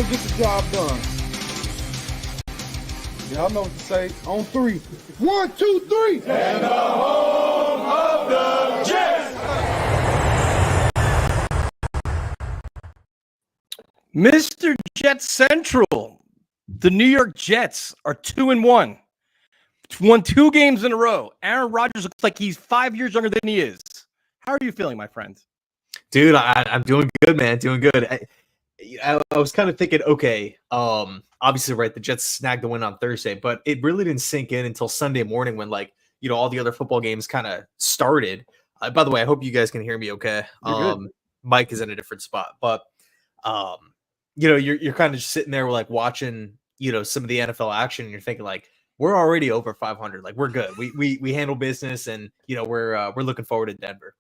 gonna get the job done. Y'all know what to say. On three. 1, 2, 3. And the home of the Jets. Mr. JetsCentral, the New York Jets are 2-1. Won 2 games in a row. Aaron Rodgers looks like he's 5 years younger than he is. How are you feeling, my friend? Dude, I'm doing good, man. Doing good. I was kind of thinking, okay, obviously, right, the Jets snagged the win on Thursday, but it really didn't sink in until Sunday morning when, like, you know, all the other football games kind of started. By the way, I hope you guys can hear me okay. You're good. Mike is in a different spot, but, you know, you're kind of just sitting there, like, watching, you know, some of the NFL action, and you're thinking, like, we're already over 500. Like, we're good. We handle business, and, you know, we're looking forward to Denver.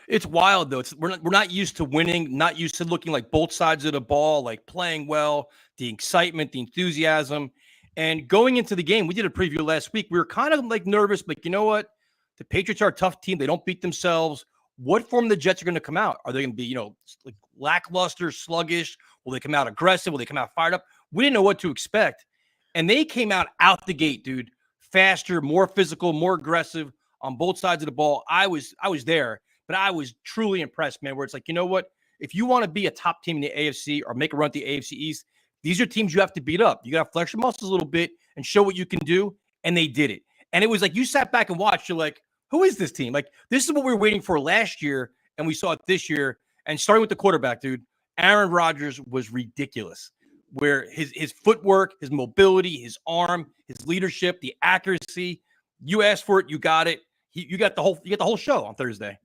It's wild, though. We're not used to winning, not used to looking like both sides of the ball, like playing well, the excitement, the enthusiasm. And going into the game, we did a preview last week. We were kind of like nervous, but you know what? The Patriots are a tough team. They don't beat themselves. What form the Jets are going to come out? Are they going to be, you know, like lackluster, sluggish? Will they come out aggressive? Will they come out fired up? We didn't know what to expect. And they came out the gate, dude, faster, more physical, more aggressive on both sides of the ball. I was there. But I was truly impressed, man, where it's like, you know what? If you want to be a top team in the AFC or make a run at the AFC East, these are teams you have to beat up. You got to flex your muscles a little bit and show what you can do. And they did it. And it was like you sat back and watched. You're like, who is this team? Like, this is what we were waiting for last year. And we saw it this year. And starting with the quarterback, dude, Aaron Rodgers was ridiculous. Where his footwork, his mobility, his arm, his leadership, the accuracy, you asked for it, you got it. You got the whole show on Thursday.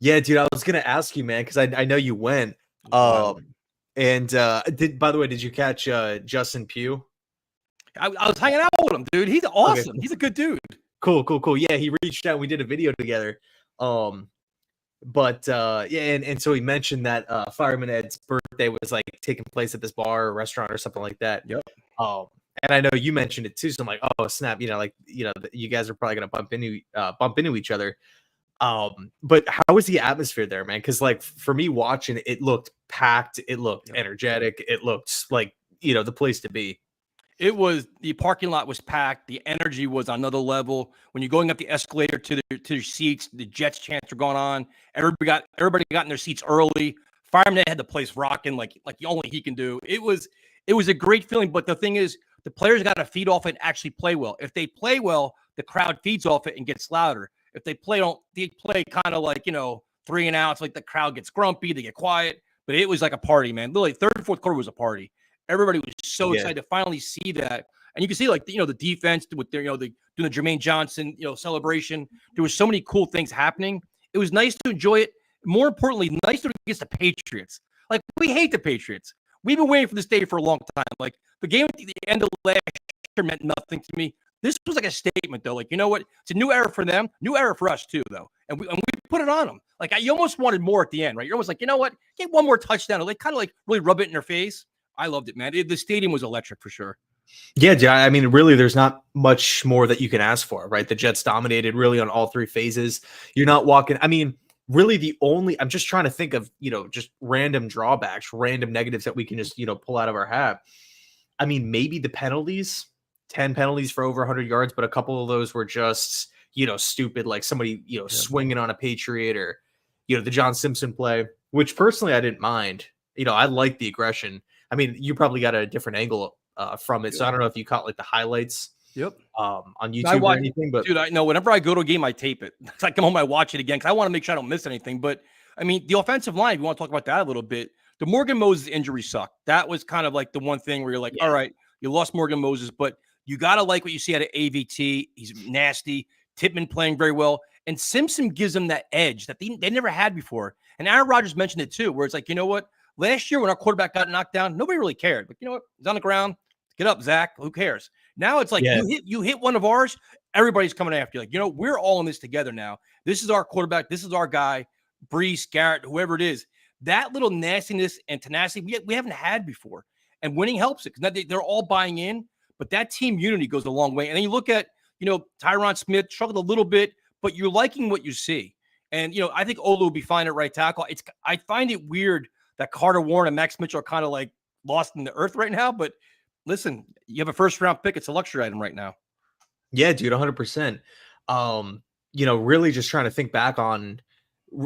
Yeah, dude, I was gonna ask you, man, because I know you went. By the way, did you catch Justin Pugh? I was hanging out with him, dude. He's awesome. Okay. He's a good dude. Cool. Yeah, he reached out and we did a video together. Yeah, and so he mentioned that Fireman Ed's birthday was like taking place at this bar or restaurant or something like that. Yep. And I know you mentioned it too, so I'm like, oh snap, you know, like, you know, you guys are probably gonna bump into each other. But how was the atmosphere there, man? Because like for me watching, it looked packed, it looked energetic, it looked like, you know, the place to be. It was, the parking lot was packed. The energy was on another level. When you're going up the escalator to their seats, the Jets chants are going on. Everybody got in their seats early. Fireman had the place rocking like only he can do. It was a great feeling. But the thing is, the players got to feed off it and actually play well. If they play well, the crowd feeds off it and gets louder. If they play kind of like, you know, 3 and outs, like the crowd gets grumpy, they get quiet. But it was like a party, man. Literally, third and fourth quarter was a party. Everybody was so excited to finally see that. And you can see, like, you know, the defense with their, you know, doing the Jermaine Johnson, you know, celebration. There was so many cool things happening. It was nice to enjoy it. More importantly, nice to against the Patriots. Like, we hate the Patriots. We've been waiting for this day for a long time. Like, the game at the end of last year meant nothing to me. This was like a statement, though. Like, you know what? It's a new era for them, new era for us, too, though. And we put it on them. Like, you almost wanted more at the end, right? You're almost like, you know what? Get one more touchdown. Like, kind of like really rub it in their face. I loved it, man. The stadium was electric for sure. Yeah, I mean, really, there's not much more that you can ask for, right? The Jets dominated really on all 3 phases. You're not walking. I mean, really, I'm just trying to think of, you know, just random drawbacks, random negatives that we can just, you know, pull out of our hat. I mean, maybe the penalties, 10 penalties for over 100 yards, but a couple of those were just, you know, stupid, like somebody, you know, swinging on a Patriot, or, you know, the John Simpson play, which personally I didn't mind. You know, I like the aggression. I mean, you probably got a different angle from it, so I don't know if you caught like the highlights. On YouTube or anything, but dude, I know whenever I go to a game, I tape it. It's like, come home, I watch it again because I want to make sure I don't miss anything. But I mean, the offensive line, if you want to talk about that a little bit, the Morgan Moses injury sucked. That was kind of like the one thing where you're like, all right, you lost Morgan Moses, but you got to like what you see out of AVT. He's nasty. Tippmann playing very well. And Simpson gives them that edge that they never had before. And Aaron Rodgers mentioned it too, where it's like, you know what? Last year when our quarterback got knocked down, nobody really cared. But you know what? He's on the ground. Get up, Zach. Who cares? Now it's like you hit one of ours, everybody's coming after you. Like, you know, we're all in this together now. This is our quarterback. This is our guy. Brees, Garrett, whoever it is. That little nastiness and tenacity we haven't had before. And winning helps it because they're all buying in. But that team unity goes a long way. And then you look at, you know, Tyron Smith struggled a little bit, but you're liking what you see. And, you know, I think Olu will be fine at right tackle. I find it weird that Carter Warren and Max Mitchell are kind of like lost in the earth right now. But listen, you have a first round pick. It's a luxury item right now. Yeah, dude, 100%. Really just trying to think back on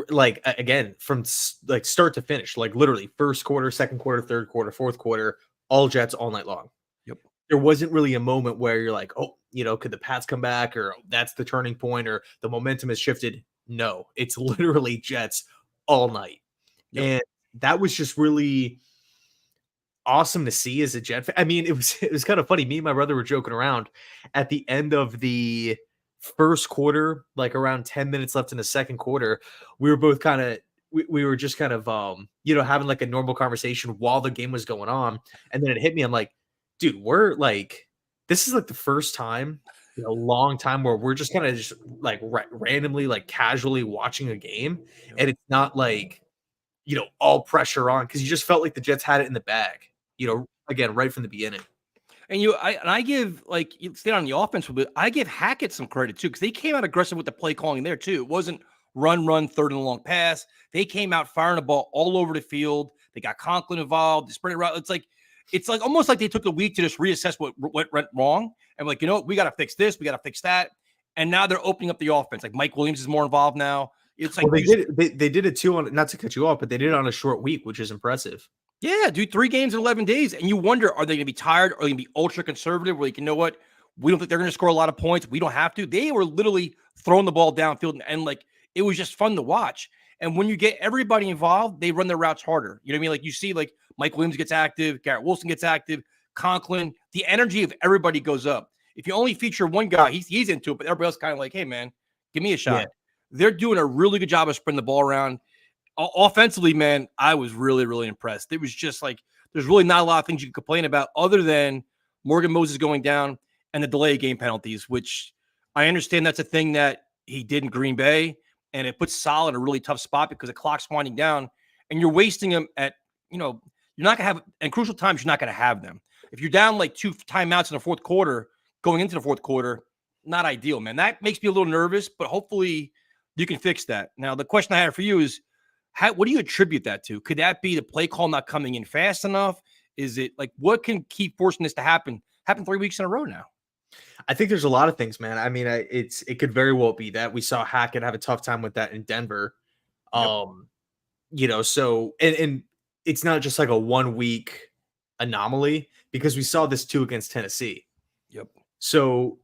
like again from like start to finish, like literally first quarter, second quarter, third quarter, fourth quarter, all Jets all night long. Yep. There wasn't really a moment where you're like, oh, could the Pats come back, or that's the turning point, or the momentum has shifted. No, it's literally Jets all night. Yep. And that was just really awesome to see as a Jet fan. I mean, it was kind of funny. Me and my brother were joking around at the end of the first quarter, like around 10 minutes left in the second quarter. We were both kind of we were just kind of having like a normal conversation while the game was going on. And then it hit me. I'm like, dude, we're like, this is like the first time in a long time where we're just kind of just like randomly, like casually watching a game. And it's not like, all pressure on, because you just felt like the Jets had it in the bag, again, right from the beginning. And I give, like, you stay on the offense, but I give Hackett some credit too, because they came out aggressive with the play calling there too. It wasn't run, third and long pass. They came out firing the ball all over the field. They got Conklin involved. They spread it out. It's like almost like they took the week to just reassess what went wrong. And like, we got to fix this. We got to fix that. And now they're opening up the offense. Like Mike Williams is more involved now. It's like they did it too on, not to cut you off, but they did it on a short week, which is impressive. Yeah, dude, 3 games in 11 days. And you wonder, are they going to be tired? Are they going to be ultra conservative? Where you know what? We don't think they're going to score a lot of points. We don't have to. They were literally throwing the ball downfield, and like, it was just fun to watch. And when you get everybody involved, they run their routes harder. You know what I mean? Like, you see, like, Mike Williams gets active, Garrett Wilson gets active, Conklin. The energy of everybody goes up. If you only feature one guy, he's into it, but everybody else kind of like, hey, man, give me a shot. Yeah. They're doing a really good job of spreading the ball around. Offensively, man, I was really, really impressed. It was just like, there's really not a lot of things you can complain about other than Morgan Moses going down and the delay game penalties, which I understand that's a thing that he did in Green Bay, and it puts Sal in a really tough spot because the clock's winding down and you're wasting them at, you're not going to have, and crucial times, you're not going to have them. If you're down like 2 timeouts in the fourth quarter, going into the fourth quarter, not ideal, man. That makes me a little nervous, but hopefully you can fix that. Now, the question I have for you is, what do you attribute that to? Could that be the play call not coming in fast enough? Is it like, what can keep forcing this to happen 3 weeks in a row now? I think there's a lot of things, man. I mean, it could very well be that. We saw Hackett have a tough time with that in Denver. Yep. So and it's not just like a 1 week anomaly, because we saw this too against Tennessee. Yep. So,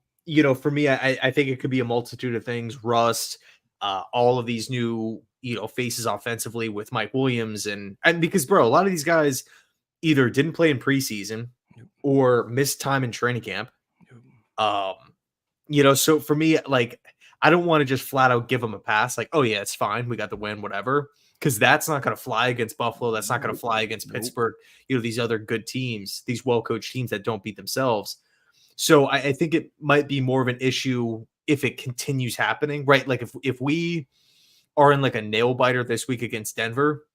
for me, I think it could be a multitude of things. Rust, all of these new, faces offensively with Mike Williams. And because, bro, a lot of these guys either didn't play in preseason or missed time in training camp. So for me, like, I don't want to just flat out give them a pass. Like, oh yeah, it's fine, we got the win, whatever. Because that's not going to fly against Buffalo. That's not going to fly against Pittsburgh. These other good teams, these well-coached teams that don't beat themselves. So I think it might be more of an issue if it continues happening, right? Like if we are in like a nail biter this week against Denver,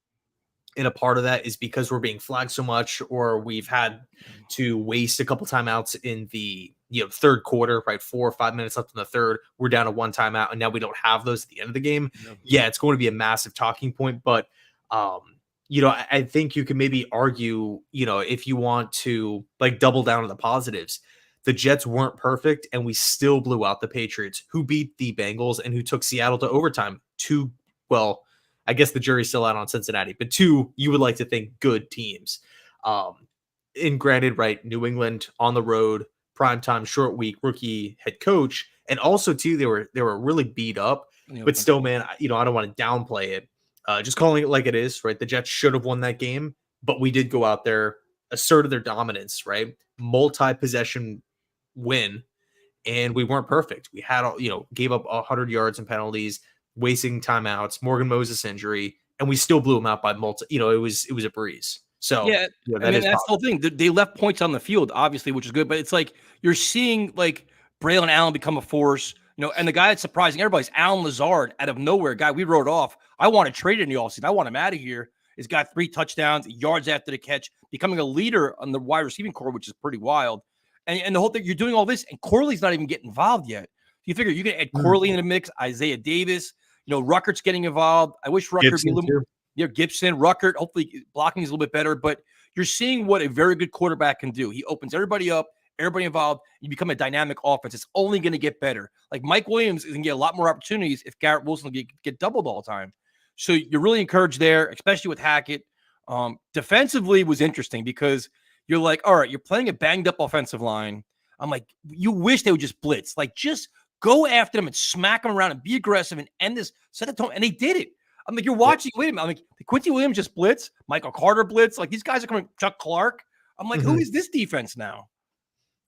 and a part of that is because we're being flagged so much, or we've had to waste a couple timeouts in the third quarter, right? 4 or 5 minutes left in the third, we're down to 1 timeout, and now we don't have those at the end of the game. Yeah, it's going to be a massive talking point, but I think you can maybe argue, if you want to like double down on the positives, the Jets weren't perfect, and we still blew out the Patriots, who beat the Bengals and who took Seattle to overtime. I guess the jury's still out on Cincinnati, but 2, you would like to think, good teams. And granted, right, New England on the road, primetime, short week, rookie head coach, and also too, they were really beat up. But still, man, I don't want to downplay it. Just calling it like it is, right? The Jets should have won that game, but we did go out there, asserted their dominance, right? Multi-possession win, and we weren't perfect. We had, gave up 100 yards and penalties, wasting timeouts, Morgan Moses injury, and we still blew them out by multi. It was a breeze. So yeah, that's the whole thing. They left points on the field, obviously, which is good. But it's like you're seeing like Braylon Allen become a force, and the guy that's surprising everybody's Alan Lazard out of nowhere. Guy we wrote off. I want to trade in the offseason. I want him out of here. He's got 3 touchdowns, yards after the catch, becoming a leader on the wide receiving core, which is pretty wild. And the whole thing, you're doing all this, and Corley's not even getting involved yet. You figure you can add Corley in the mix, Isaiah Davis, Ruckert's getting involved. I wish Rucker be a little more. Gibson, Ruckert, hopefully blocking is a little bit better, but You're seeing what a very good quarterback can do. He opens everybody up, everybody involved. You become a dynamic offense. It's only going to get better. Like Mike Williams is going to get a lot more opportunities if Garrett Wilson will get doubled all the time. So you're really encouraged there, especially with Hackett. Defensively was interesting because you're like, all right, you're playing a banged up offensive line. I'm like, you wish they would just blitz. Like, just go after them and smack them around and be aggressive and end this, set the tone. And they did it. I'm like, you're watching, wait a minute. I'm like, did Quincy Williams just blitz? Michael Carter blitz? Like, these guys are coming, Chuck Clark. I'm like, who is this defense now?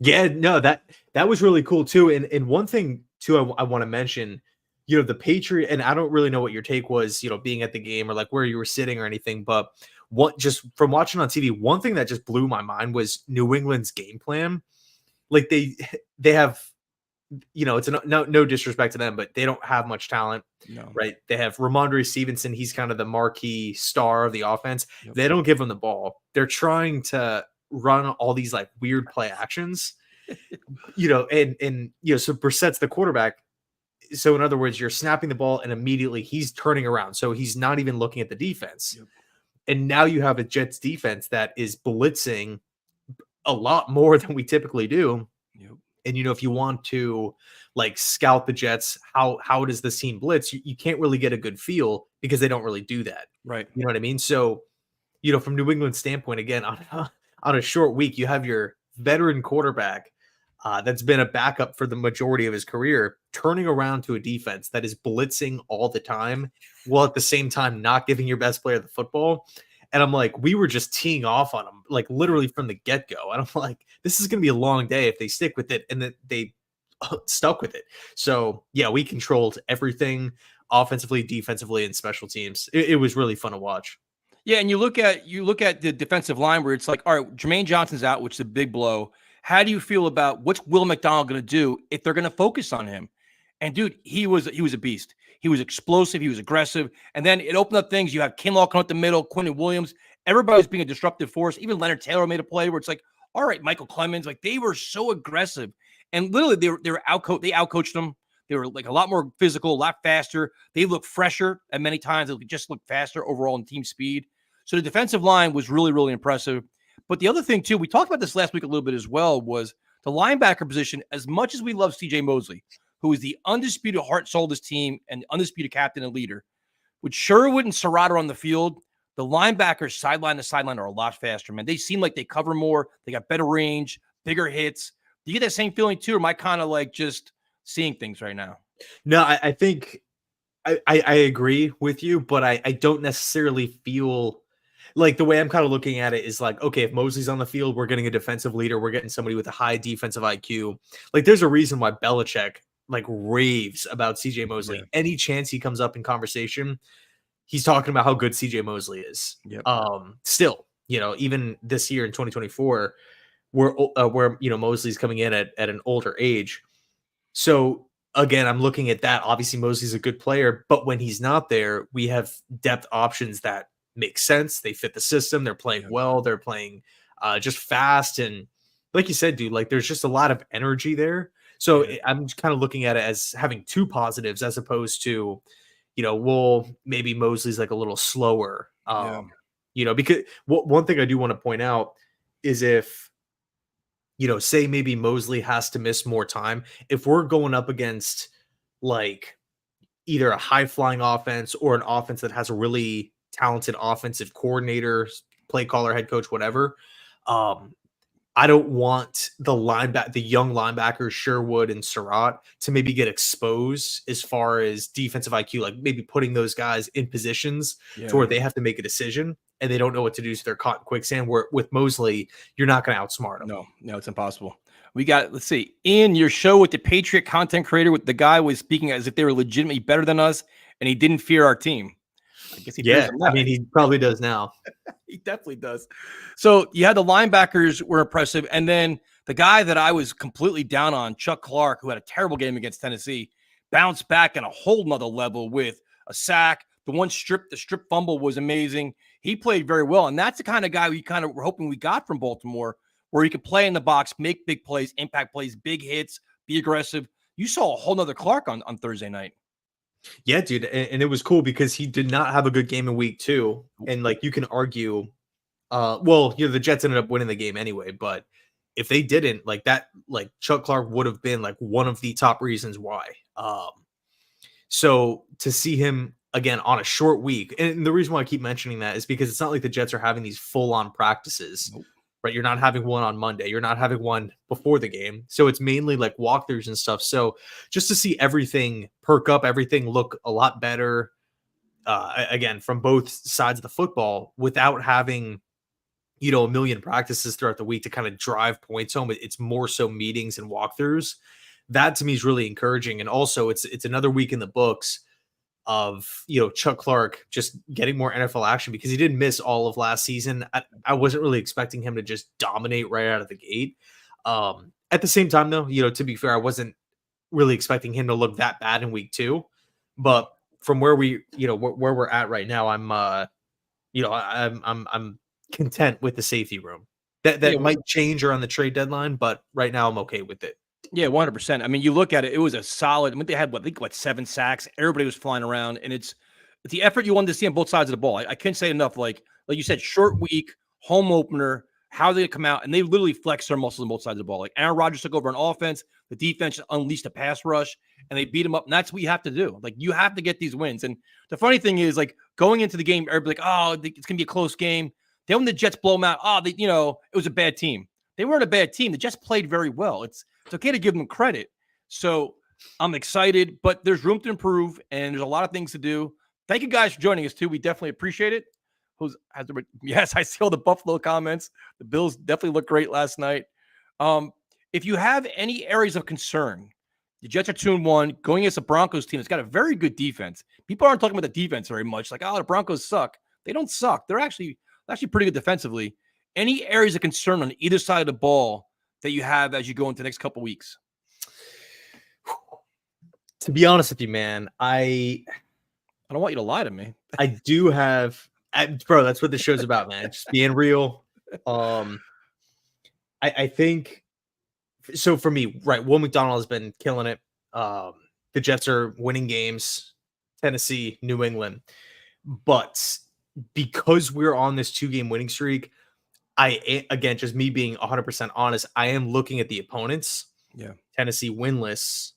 Yeah, no, that was really cool too. And one thing too, I want to mention, the Patriot, and I don't really know what your take was, being at the game or like where you were sitting or anything, but what, just from watching on TV, one thing that just blew my mind was New England's game plan. Like they have, it's no disrespect to them, but they don't have much talent, right? They have Ramondre Stevenson. He's kind of the marquee star of the offense. Yep. They don't give him the ball. They're trying to run all these like weird play actions, and so Brissett's the quarterback. So in other words, you're snapping the ball and immediately he's turning around. So he's not even looking at the defense. Yep. And now you have a Jets defense that is blitzing a lot more than we typically do. Yep. And, if you want to like scout the Jets, how does this team blitz? You can't really get a good feel because they don't really do that. Right. You know what I mean? So, from New England's standpoint, again, on a short week, you have your veteran quarterback that's been a backup for the majority of his career, turning around to a defense that is blitzing all the time, while at the same time not giving your best player the football. And I'm like, we were just teeing off on them, like literally from the get-go. And I'm like, this is going to be a long day if they stick with it, and that they stuck with it. So yeah, we controlled everything offensively, defensively, and special teams. It was really fun to watch. Yeah, and you look at the defensive line where it's like, all right, Jermaine Johnson's out, which is a big blow. How do you feel about what's Will McDonald going to do if they're going to focus on him? And dude, he was a beast. He was explosive. He was aggressive. And then it opened up things. You have Kinlaw come up the middle, Quentin Williams. Everybody's being a disruptive force. Even Leonard Taylor made a play where it's like, all right, Michael Clemens, like they were so aggressive. And literally they outcoached them. They were like a lot more physical, a lot faster. They looked fresher, and many times they just looked faster overall in team speed. So the defensive line was really, really impressive. But the other thing too, we talked about this last week a little bit as well, was the linebacker position. As much as we love CJ Mosley, who is the undisputed heart and soul of this team and undisputed captain and leader, with Sherwood and Serrata on the field, the linebackers sideline to sideline are a lot faster, man. They seem like they cover more. They got better range, bigger hits. Do you get that same feeling too, or am I kind of like just seeing things right now? No, I think I agree with you, but I don't necessarily feel like the way I'm kind of looking at it is like, okay, if Mosley's on the field, we're getting a defensive leader. We're getting somebody with a high defensive IQ. Like there's a reason why Belichick like raves about CJ Mosley. Yeah. Any chance he comes up in conversation, he's talking about how good CJ Mosley is. Yep. Still, even this year in 2024, where Mosley's coming in at an older age. So again, I'm looking at that. Obviously, Mosley's a good player, but when he's not there, we have depth options that make sense. They fit the system. They're playing well. They're playing just fast. And like you said, dude, like there's just a lot of energy there. So I'm kind of looking at it as having two positives as opposed to, maybe Mosley's like a little slower. Because one thing I do want to point out is if, say maybe Mosley has to miss more time. If we're going up against like either a high flying offense or an offense that has a really talented offensive coordinator, play caller, head coach, whatever. I don't want the young linebackers, Sherwood and Surratt, to maybe get exposed as far as defensive IQ, like maybe putting those guys in positions to where they have to make a decision and they don't know what to do. So they're caught in quicksand, where with Mosley, you're not going to outsmart them. No, it's impossible. We got, let's see, in your show with the Patriot content creator, with the guy was speaking as if they were legitimately better than us and he didn't fear our team. I guess he fears them now. I mean, he probably does now. He definitely does. So you had the linebackers were impressive. And then the guy that I was completely down on, Chuck Clark, who had a terrible game against Tennessee, bounced back on a whole nother level with a sack. The strip fumble was amazing. He played very well. And that's the kind of guy we kind of were hoping we got from Baltimore, where he could play in the box, make big plays, impact plays, big hits, be aggressive. You saw a whole nother Clark on Thursday night. Yeah, dude. And it was cool because he did not have a good game in week 2. And like you can argue Well, the Jets ended up winning the game anyway, but if they didn't, like that, like Chuck Clark would have been like one of the top reasons why. So to see him again on a short week, and the reason why I keep mentioning that is because it's not like the Jets are having these full-on practices, right? You're not having one on Monday. You're not having one before the game. So it's mainly like walkthroughs and stuff. So just to see everything perk up, everything look a lot better, again, from both sides of the football without having, a million practices throughout the week to kind of drive points home. It's more so meetings and walkthroughs. That to me is really encouraging. And also it's another week in the books of, Chuck Clark just getting more NFL action because he didn't miss all of last season. I wasn't really expecting him to just dominate right out of the gate. At the same time though, to be fair, I wasn't really expecting him to look that bad in week 2, but from where we, where we're at right now, I'm content with the safety room. That might change around the trade deadline, but right now I'm okay with it. Yeah, 100%. I mean, you look at it, it was a solid. I mean, they had, 7 sacks. Everybody was flying around, and it's the effort you wanted to see on both sides of the ball. I couldn't say enough. Like you said, short week, home opener, how they come out, and they literally flexed their muscles on both sides of the ball. Like Aaron Rodgers took over on offense, the defense unleashed a pass rush, and they beat him up, and that's what you have to do. Like, you have to get these wins. And the funny thing is, like, going into the game, everybody's like, oh, it's going to be a close game. Then when the Jets blow them out, it was a bad team. They weren't a bad team. The Jets played very well. It's okay to give them credit. So I'm excited, but there's room to improve, and there's a lot of things to do. Thank you guys for joining us, too. We definitely appreciate it. Yes, I see all the Buffalo comments. The Bills definitely looked great last night. If you have any areas of concern, the Jets are 2-1, going against the Broncos team that's got a very good defense. People aren't talking about the defense very much. Like, the Broncos suck. They don't suck. They're actually pretty good defensively. Any areas of concern on either side of the ball that you have as you go into the next couple of weeks? To be honest with you, man, I don't want you to lie to me. I do have, bro. That's what the show's about, man. Just being real. I think so. For me, right, Will McDonald has been killing it. The Jets are winning games. Tennessee, New England, but because we're on this 2-game winning streak, again, just me being 100% honest, I am looking at the opponents. Yeah. Tennessee winless.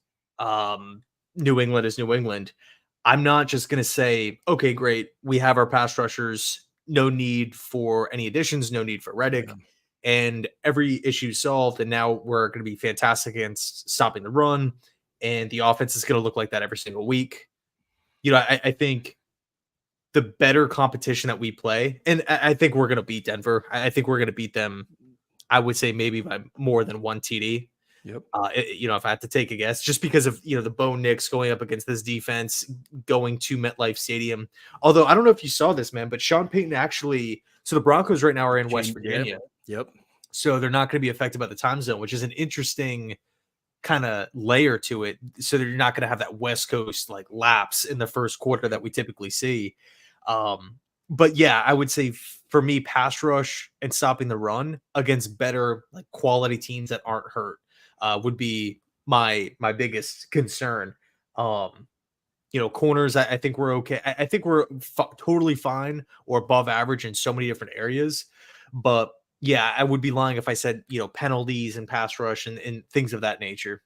New England is New England. I'm not just going to say, okay, great. We have our pass rushers. No need for any additions. No need for Reddick. Yeah. And every issue solved. And now we're going to be fantastic against stopping the run. And the offense is going to look like that every single week. I think the better competition that we play, and I think we're going to beat Denver. I think we're going to beat them, I would say maybe by more than 1 TD. Yep. If I had to take a guess, just because of, the Bo Nix going up against this defense, going to MetLife Stadium. Although I don't know if you saw this, man, but Sean Payton so the Broncos right now are in West Virginia. Yep. So they're not going to be affected by the time zone, which is an interesting kind of layer to it. So that you're not going to have that West Coast like lapse in the first quarter that we typically see. But yeah, I would say for me, pass rush and stopping the run against better like quality teams that aren't hurt would be my biggest concern. Corners, I think we're okay. I think we're totally fine or above average in so many different areas. But yeah, I would be lying if I said, penalties and pass rush and things of that nature.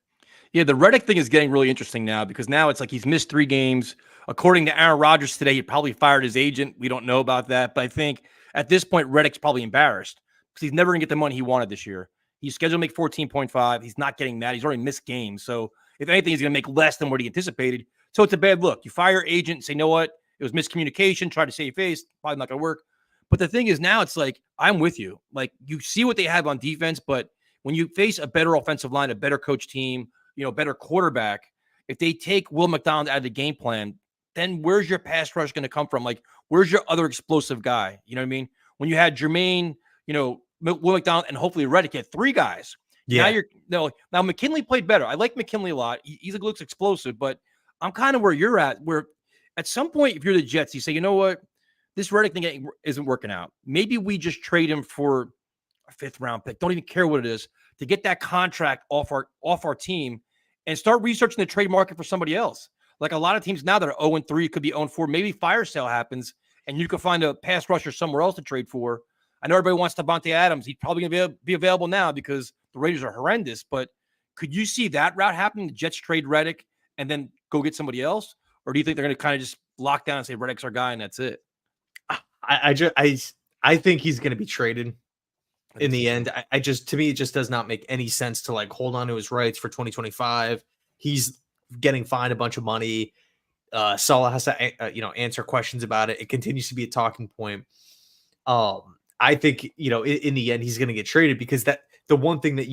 Yeah, the Reddick thing is getting really interesting now because now it's like he's missed 3 games. According to Aaron Rodgers today, he probably fired his agent. We don't know about that. But I think at this point, Reddick's probably embarrassed because he's never going to get the money he wanted this year. He's scheduled to make 14.5. He's not getting that. He's already missed games. So if anything, he's going to make less than what he anticipated. So it's a bad look. You fire your agent, say, you know what? It was miscommunication. Try to save face. Probably not going to work. But the thing is now it's like, I'm with you. Like, you see what they have on defense, but when you face a better offensive line, a better coach team, better quarterback, if they take Will McDonald out of the game plan, then where's your pass rush going to come from? Like, where's your other explosive guy? You know what I mean? When you had Jermaine, Will McDonald, and hopefully Reddick, had 3 guys. Yeah. Now McKinley played better. I like McKinley a lot. He looks explosive, but I'm kind of where you're at, where at some point, if you're the Jets, you say, you know what? This Reddick thing isn't working out. Maybe we just trade him for a 5th round pick. Don't even care what it is, to get that contract off our team and start researching the trade market for somebody else. Like a lot of teams now that are 0-3, could be 0-4. Maybe fire sale happens and you can find a pass rusher somewhere else to trade for. I know everybody wants Devante Adams. He's probably going to be available now because the Raiders are horrendous. But could you see that route happening? The Jets trade Reddick and then go get somebody else? Or do you think they're going to kind of just lock down and say Reddick's our guy and that's it? I think he's going to be traded in the end. To me, it just does not make any sense to like hold on to his rights for 2025. He's getting fined a bunch of money. Saleh has to, answer questions about it. It continues to be a talking point. I think, in the end, he's going to get traded because that the one thing that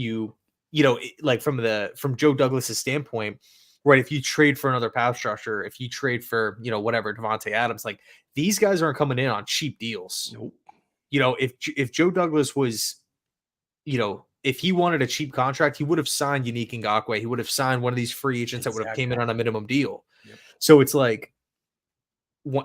like from Joe Douglas's standpoint, right? If you trade for another pass rusher, if you trade for, whatever, Devante Adams, like these guys aren't coming in on cheap deals. Nope. If Joe Douglas was, if he wanted a cheap contract, he would have signed Unique Ngakoue. He would have signed one of these free agents that would have came in on a minimum deal. Yep. So it's like,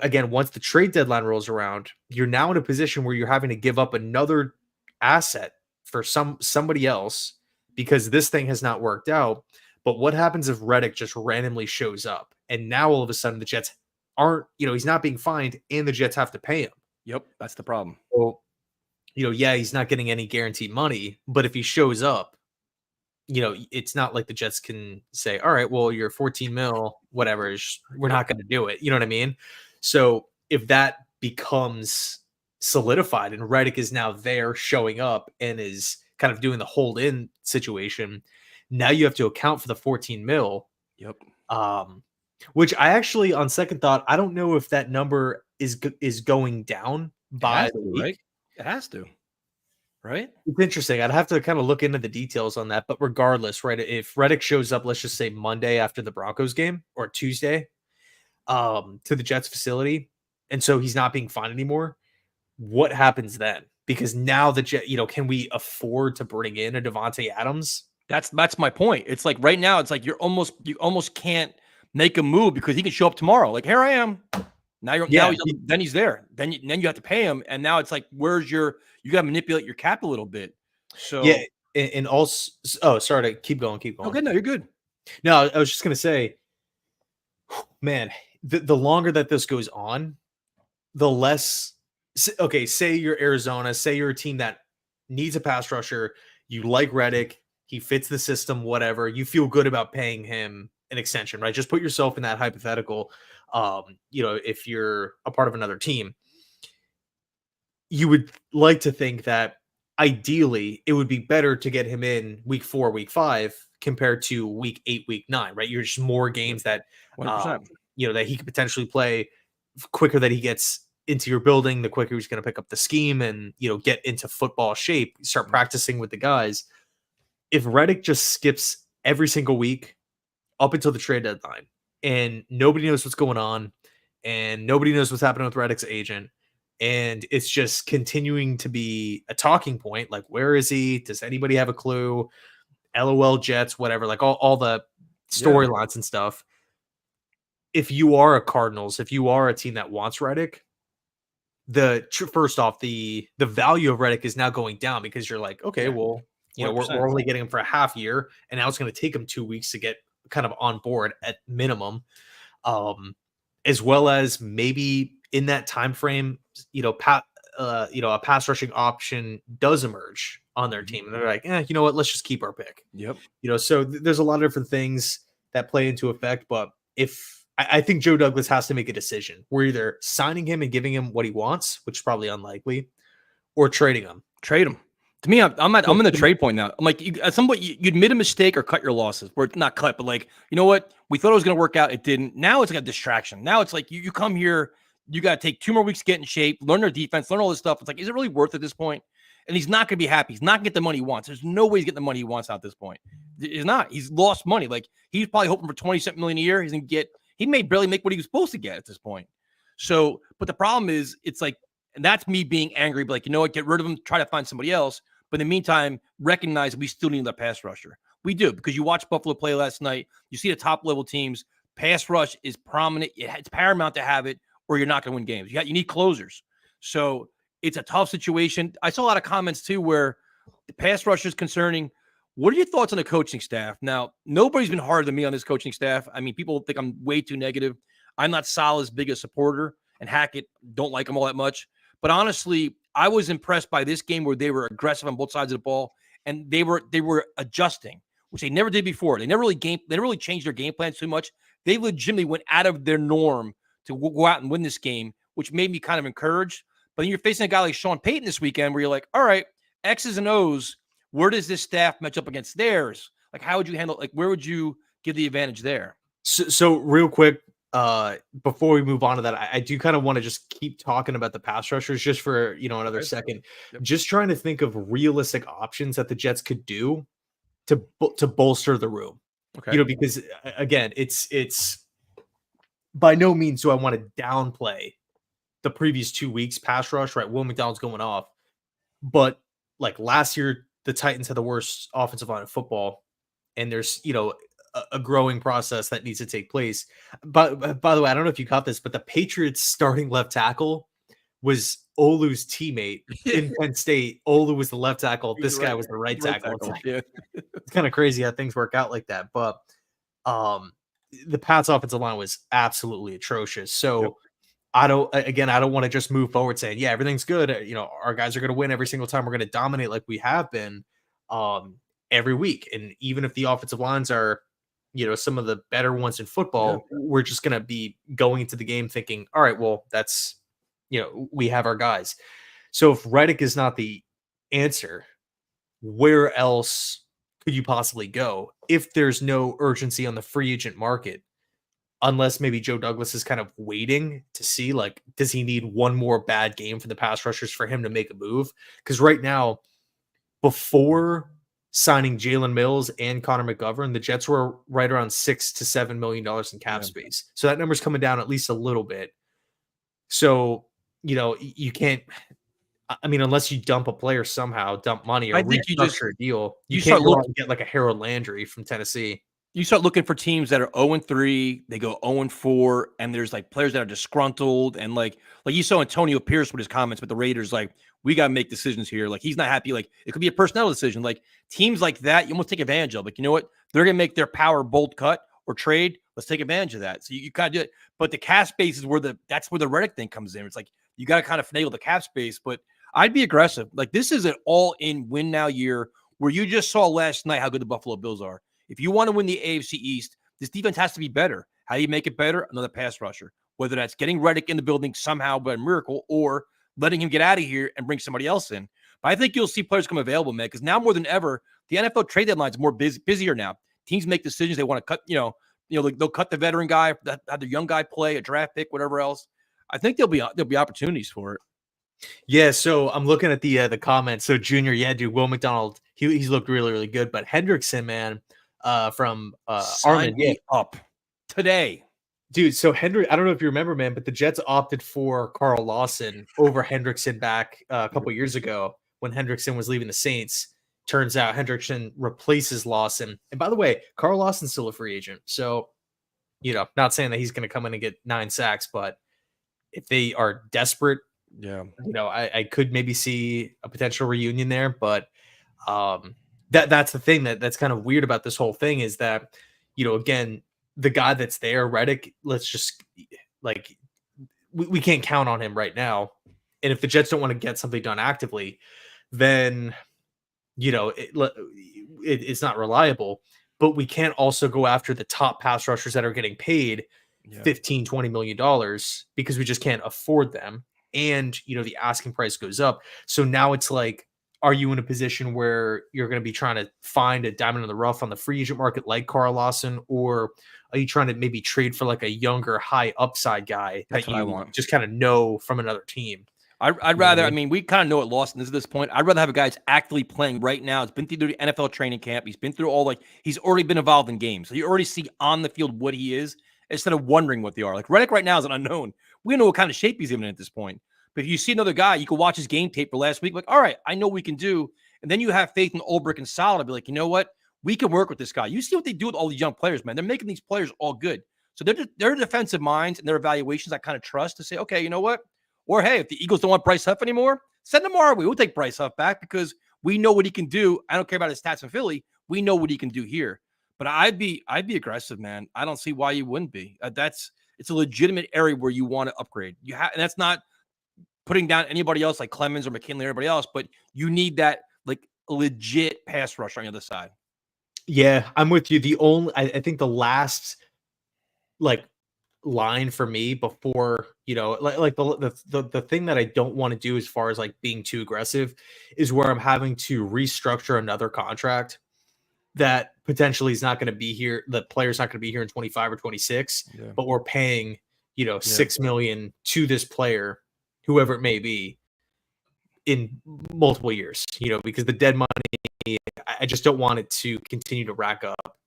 again, once the trade deadline rolls around, you're now in a position where you're having to give up another asset for somebody else because this thing has not worked out. But what happens if Reddick just randomly shows up and now all of a sudden the Jets aren't, he's not being fined and the Jets have to pay him? Yep, that's the problem. So, he's not getting any guaranteed money, but if he shows up, it's not like the Jets can say, all right, well, you're 14 mil, whatever, we're not going to do it. You know what I mean? So if that becomes solidified and Reddick is now there showing up and is kind of doing the hold in situation, now you have to account for the 14 mil. Yep. Which I actually, on second thought, I don't know if that number is going down by the week. Right? It has to, right? It's interesting. I'd have to kind of look into the details on that. But regardless, right, if Reddick shows up, let's just say Monday after the Broncos game or Tuesday to the Jets facility, and so he's not being fined anymore, what happens then? Because now the Jet, can we afford to bring in a Devante Adams? That's my point. It's like right now, it's like you almost can't make a move because he can show up tomorrow. Like, here I am. Now then he's there. Then you have to pay him, and now it's like, you got to manipulate your cap a little bit. So yeah, and also, sorry to keep going. Okay, no, you're good. No, I was just gonna say, man, the longer that this goes on, the less. Okay, say you're Arizona, say you're a team that needs a pass rusher, you like Reddick, he fits the system, whatever. You feel good about paying him an extension, right? Just put yourself in that hypothetical. If you're a part of another team, you would like to think that ideally it would be better to get him in week 4, week 5 compared to week 8, week 9, right? You're just more games that, 100%. That he could potentially play quicker, that he gets into your building, the quicker he's going to pick up the scheme and, get into football shape, start practicing with the guys. If Reddick just skips every single week up until the trade deadline and nobody knows what's going on and nobody knows what's happening with Reddick's agent, and it's just continuing to be a talking point, like, where is he? Does anybody have a clue? LOL Jets, whatever, like all the storylines and stuff. If you are a Cardinals, if you are a team that wants Reddick, first off, the value of Reddick is now going down because you're like, okay, well, we're only getting him for a half year, and now it's going to take him 2 weeks to get kind of on board at minimum, as well as maybe in that time frame, a pass rushing option does emerge on their team, and they're like, you know what, let's just keep our pick. Yep. So there's a lot of different things that play into effect, but I think Joe Douglas has to make a decision. We're either signing him and giving him what he wants, which is probably unlikely, or trading him. Trade him. To me, I'm in the trade point now. I'm like, at some point, you admit a mistake or cut your losses. Or not cut, but like, you know what? We thought it was going to work out. It didn't. Now it's like a distraction. Now it's like you come here, you got to take 2 more weeks to get in shape, learn their defense, learn all this stuff. It's like, is it really worth it at this point? And he's not going to be happy. He's not going to get the money he wants. There's no way he's getting the money he wants out at this point. He's not. He's lost money. Like, he's probably hoping for 20-something million a year. He may barely make what he was supposed to get at this point. So, but the problem is, it's like, and that's me being angry, but like, you know what, get rid of him, try to find somebody else. But in the meantime, recognize we still need a pass rusher. We do, because you watched Buffalo play last night. You see the top level teams, pass rush is prominent. It's paramount to have it, or you're not going to win games. You need closers. So it's a tough situation. I saw a lot of comments too, where the pass rush is concerning. What are your thoughts on the coaching staff? Now, nobody's been harder than me on this coaching staff. I mean, people think I'm way too negative. I'm not Saleh's big a supporter, and Hackett don't like him all that much. But honestly, I was impressed by this game where they were aggressive on both sides of the ball, and they were adjusting, which they never did before. They never really changed their game plans too much. They legitimately went out of their norm to go out and win this game, which made me kind of encouraged. But then you're facing a guy like Sean Payton this weekend where you're like, all right, X's and O's, where does this staff match up against theirs? Like, how would you handle, like, where would you give the advantage there? So real quick, before we move on to that, I do kind of want to just keep talking about the pass rushers just for, another second. Yep. Just trying to think of realistic options that the Jets could do to bolster the room. Okay. Because again, it's by no means do I want to downplay the previous 2 weeks pass rush, right? Will McDonald's going off. But like last year, the Titans had the worst offensive line of football. And there's, a growing process that needs to take place. But by the way, I don't know if you caught this, but the Patriots starting left tackle was Olu's teammate in Penn State. Olu was the left tackle. This guy was the right tackle. It's kind of crazy how things work out like that. But the Pats offensive line was absolutely atrocious. So I don't want to just move forward saying, yeah, everything's good. Our guys are going to win every single time. We're going to dominate like we have been every week. And even if the offensive lines are, some of the better ones in football, we're just going to be going into the game thinking, all right, well, that's, we have our guys. So if Reddick is not the answer, where else could you possibly go if there's no urgency on the free agent market? Unless maybe Joe Douglas is kind of waiting to see, like, does he need one more bad game for the pass rushers for him to make a move? Because right now, before signing Jalen Mills and Connor McGovern, the Jets were right around $6 to $7 million in cap space. So that number's coming down at least a little bit. So, you can't, unless you dump a player somehow, dump money or restructure a deal, you can't go out and get like a Harold Landry from Tennessee. You start looking for teams that are 0-3, they go 0-4, and there's like players that are disgruntled, and like you saw Antonio Pierce with his comments with the Raiders, like, we got to make decisions here. Like, he's not happy. Like, it could be a personnel decision. Like, teams like that, you almost take advantage of. Like, you know what? They're going to make their power bold cut or trade. Let's take advantage of that. So you kind of do it. But the cap space is that's where the Reddick thing comes in. It's like, you got to kind of finagle the cap space, but I'd be aggressive. Like, this is an all-in win now year where you just saw last night how good the Buffalo Bills are. If you want to win the AFC East, this defense has to be better. How do you make it better? Another pass rusher. Whether that's getting Reddick in the building somehow by a miracle or letting him get out of here and bring somebody else in. But I think you'll see players come available, man, because now more than ever, the NFL trade deadline is more busier now. Teams make decisions. They want to cut, they'll cut the veteran guy, have the young guy play, a draft pick, whatever else. I think there'll be opportunities for it. Yeah, so I'm looking at the comments. So Junior, yeah, dude, Will McDonald, he's looked really, really good. But Hendrickson, man, from Armin, up today. Dude, so I don't know if you remember, man, but the Jets opted for Carl Lawson over Hendrickson back a couple years ago when Hendrickson was leaving the Saints. Turns out Hendrickson replaces Lawson. And by the way, Carl Lawson's still a free agent. So, not saying that he's going to come in and get 9 sacks, but if they are desperate, I could maybe see a potential reunion there. But that's the thing that's kind of weird about this whole thing is that, again, the guy that's there, Reddick, let's just we can't count on him right now. And if the Jets don't want to get something done actively, then, it's not reliable. But we can't also go after the top pass rushers that are getting paid $15-20 million because we just can't afford them. And, the asking price goes up. So now it's like, are you in a position where you're going to be trying to find a diamond in the rough on the free agent market like Carl Lawson, or are you trying to maybe trade for like a younger, high upside guy that you just kind of know from another team? I'd rather, we kind of know what Lawson is at this point. I'd rather have a guy that's actively playing right now. He's been through the NFL training camp. He's been through he's already been involved in games. So you already see on the field what he is instead of wondering what they are. Like Reddick right now is an unknown. We don't know what kind of shape he's in at this point. But if you see another guy, you can watch his game tape for last week. Like, all right, I know what we can do. And then you have faith in Ulbrich and Solid. Be like, you know what? We can work with this guy. You see what they do with all these young players, man. They're making these players all good. So they're defensive minds and their evaluations I kind of trust to say, okay, you know what? Or, hey, if the Eagles don't want Bryce Huff anymore, send him our way. We'll take Bryce Huff back because we know what he can do. I don't care about his stats in Philly. We know what he can do here. But I'd be aggressive, man. I don't see why you wouldn't be. It's a legitimate area where you want to upgrade. And that's not putting down anybody else like Clemens or McKinley or everybody else, but you need that like legit pass rush on the other side. Yeah, I'm with you. I think the last like line for me before, like the thing that I don't want to do as far as like being too aggressive is where I'm having to restructure another contract that potentially is not going to be here. The player's not going to be here in 25 or 26, but we're paying, $6 million to this player, whoever it may be, in multiple years, because the dead money, I just don't want it to continue to rack up.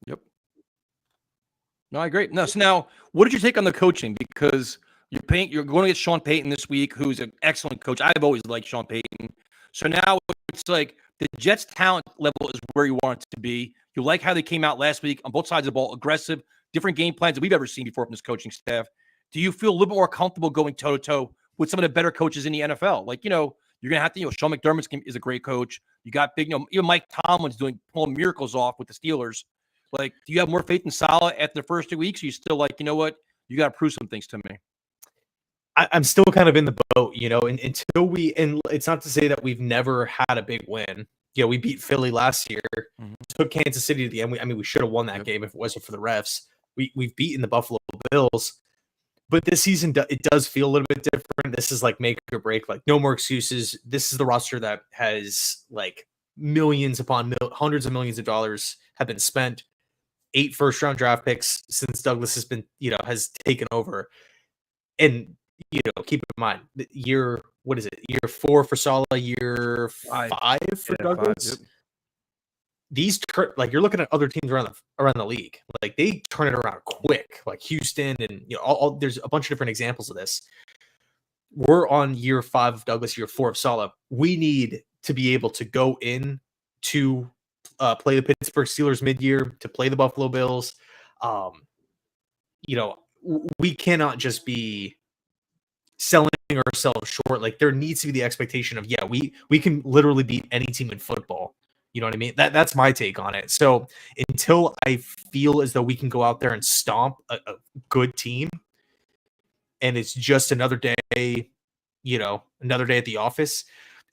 Yep. No, I agree. No, so now, what did you take on the coaching? Because you're going to get Sean Payton this week, who's an excellent coach. I've always liked Sean Payton. So now it's like the Jets' talent level is where you want it to be. You like how they came out last week on both sides of the ball, aggressive, different game plans that we've ever seen before from this coaching staff. Do you feel a little bit more comfortable going toe-to-toe with some of the better coaches in the NFL? Like, you're going to have to, Sean McDermott is a great coach. You got big, even Mike Tomlin's pulling miracles off with the Steelers. Like, do you have more faith in Saleh after the first 2 weeks? Or you still like, you know what? You got to prove some things to me. I'm still kind of in the boat, and until and it's not to say that we've never had a big win. We beat Philly last year, took Kansas City to the end. We should have won that game if it wasn't for the refs. We've beaten the Buffalo Bills, but this season it does feel a little bit different. This is like make or break, like no more excuses. This is the roster that has like millions upon hundreds of millions of dollars have been spent. 8 first-round draft picks since Douglas has been, has taken over. And, keep in mind, year 4 for Saleh, year 5 for Douglas. 5, yep. These, like, you're looking at other teams around the league. Like, they turn it around quick, like Houston and, there's a bunch of different examples of this. We're on year 5 of Douglas, year 4 of Saleh. We need to be able to go in to play the Pittsburgh Steelers mid-year, to play the Buffalo Bills. We cannot just be selling ourselves short. Like, there needs to be the expectation of, we can literally beat any team in football. You know what I mean? That's my take on it. So until I feel as though we can go out there and stomp a good team, and it's just another day at the office,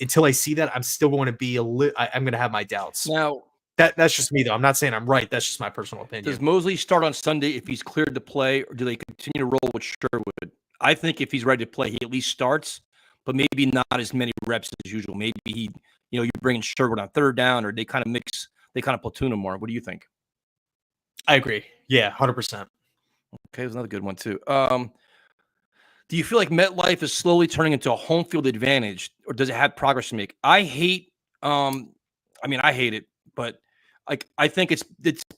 until I see that, I'm still going to be I'm going to have my doubts. Now, that's just me, though. I'm not saying I'm right. That's just my personal opinion. Does Mosley start on Sunday if he's cleared to play, or do they continue to roll with Sherwood? I think if he's ready to play, he at least starts, but maybe not as many reps as usual. Maybe you bring in Sherwood on third down, or they kind of platoon him more. What do you think? I agree. Yeah, 100%. Okay, there's another good one too. Do you feel like MetLife is slowly turning into a home field advantage, or does it have progress to make? I hate it, but I think it's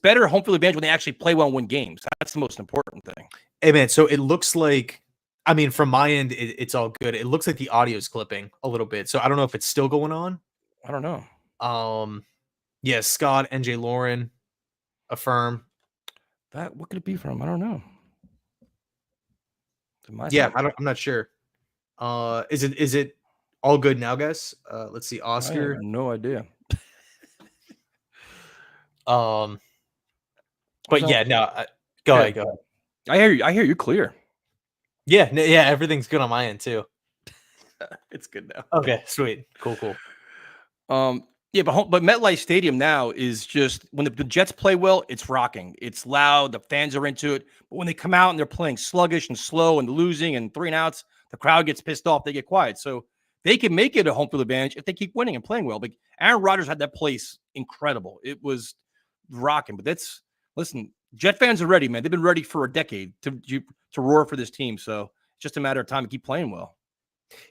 better home field advantage when they actually play well and win games. That's the most important thing. Hey, man, so it looks like, from my end, it's all good. It looks like the audio's clipping a little bit, so I don't know if it's still going on. I don't know. Yeah, Scott, NJ Lauren, affirm. What could it be from? I don't know. I'm not sure. Is it all good now, guys? Let's see, Oscar. I have no idea. But yeah, no. Go ahead. I hear you clear. Yeah, everything's good on my end too. It's good now. Okay, sweet, cool. Yeah, but MetLife Stadium now is just, when the Jets play well, it's rocking. It's loud. The fans are into it. But when they come out and they're playing sluggish and slow and losing and 3 and outs, the crowd gets pissed off. They get quiet. So they can make it a home field advantage if they keep winning and playing well. But Aaron Rodgers had that place incredible. It was rocking. But listen, Jet fans are ready, man. They've been ready for a decade to roar for this team. So it's just a matter of time to keep playing well.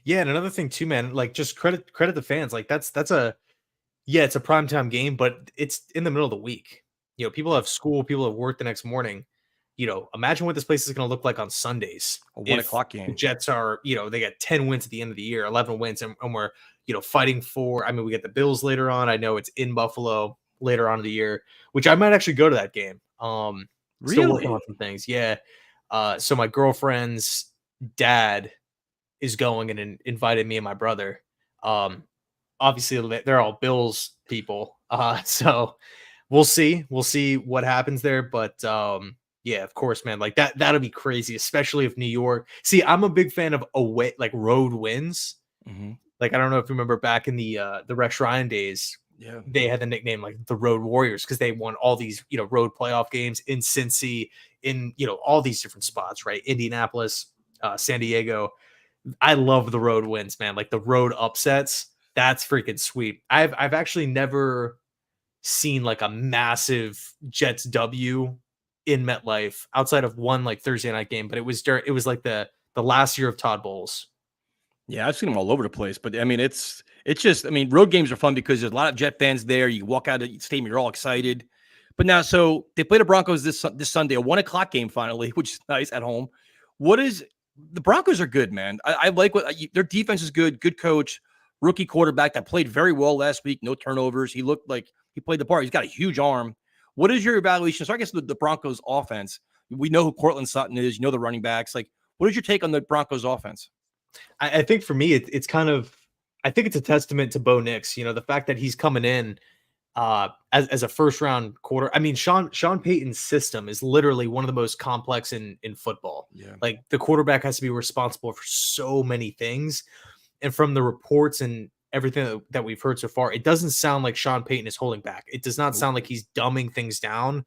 Yeah, and another thing too, man. Like, just credit the fans. Like, it's a primetime game, but it's in the middle of the week. People have school, people have work the next morning. Imagine what this place is going to look like on Sundays. A 1 o'clock game. The Jets are, they got 10 wins at the end of the year, 11 wins, and we're, fighting for. We get the Bills later on. I know it's in Buffalo later on in the year, which I might actually go to that game. Still working on some things. Yeah. So my girlfriend's dad is going and invited me and my brother. Obviously they're all Bills people. So we'll see what happens there. But Yeah, of course, man. Like that'll be crazy, especially if New York. See, I'm a big fan of away, like road wins. Mm-hmm. Like I don't know if you remember back in the Rex Ryan days, Yeah. they had the nickname like the Road Warriors because they won all these, road playoff games in Cincy, in all these different spots, right? Indianapolis, San Diego. I love the road wins, man. Like the road upsets. That's freaking sweet. I've actually never seen like a massive Jets W in MetLife outside of one like Thursday night game, but it was like the last year of Todd Bowles. Yeah, I've seen them all over the place, but I mean, it's just, I mean, road games are fun because there's a lot of Jet fans there. You walk out of the stadium, you're all excited. But now, so they play the Broncos this Sunday, a 1:00 game finally, which is nice at home. The Broncos are good, man. I like their defense is good, good coach, rookie quarterback that played very well last week, no turnovers. He looked like he played the part. He's got a huge arm. What is your evaluation? So I guess the Broncos offense, we know who Cortland Sutton is, the running backs. Like, what is your take on the Broncos offense? I think for me, it's kind of, I think it's a testament to Bo Nix. The fact that he's coming in as a first round quarter. I mean, Sean Payton's system is literally one of the most complex in football. Yeah. Like the quarterback has to be responsible for so many things, and from the reports and everything that we've heard so far, it doesn't sound like Sean Payton is holding back. It does not sound like he's dumbing things down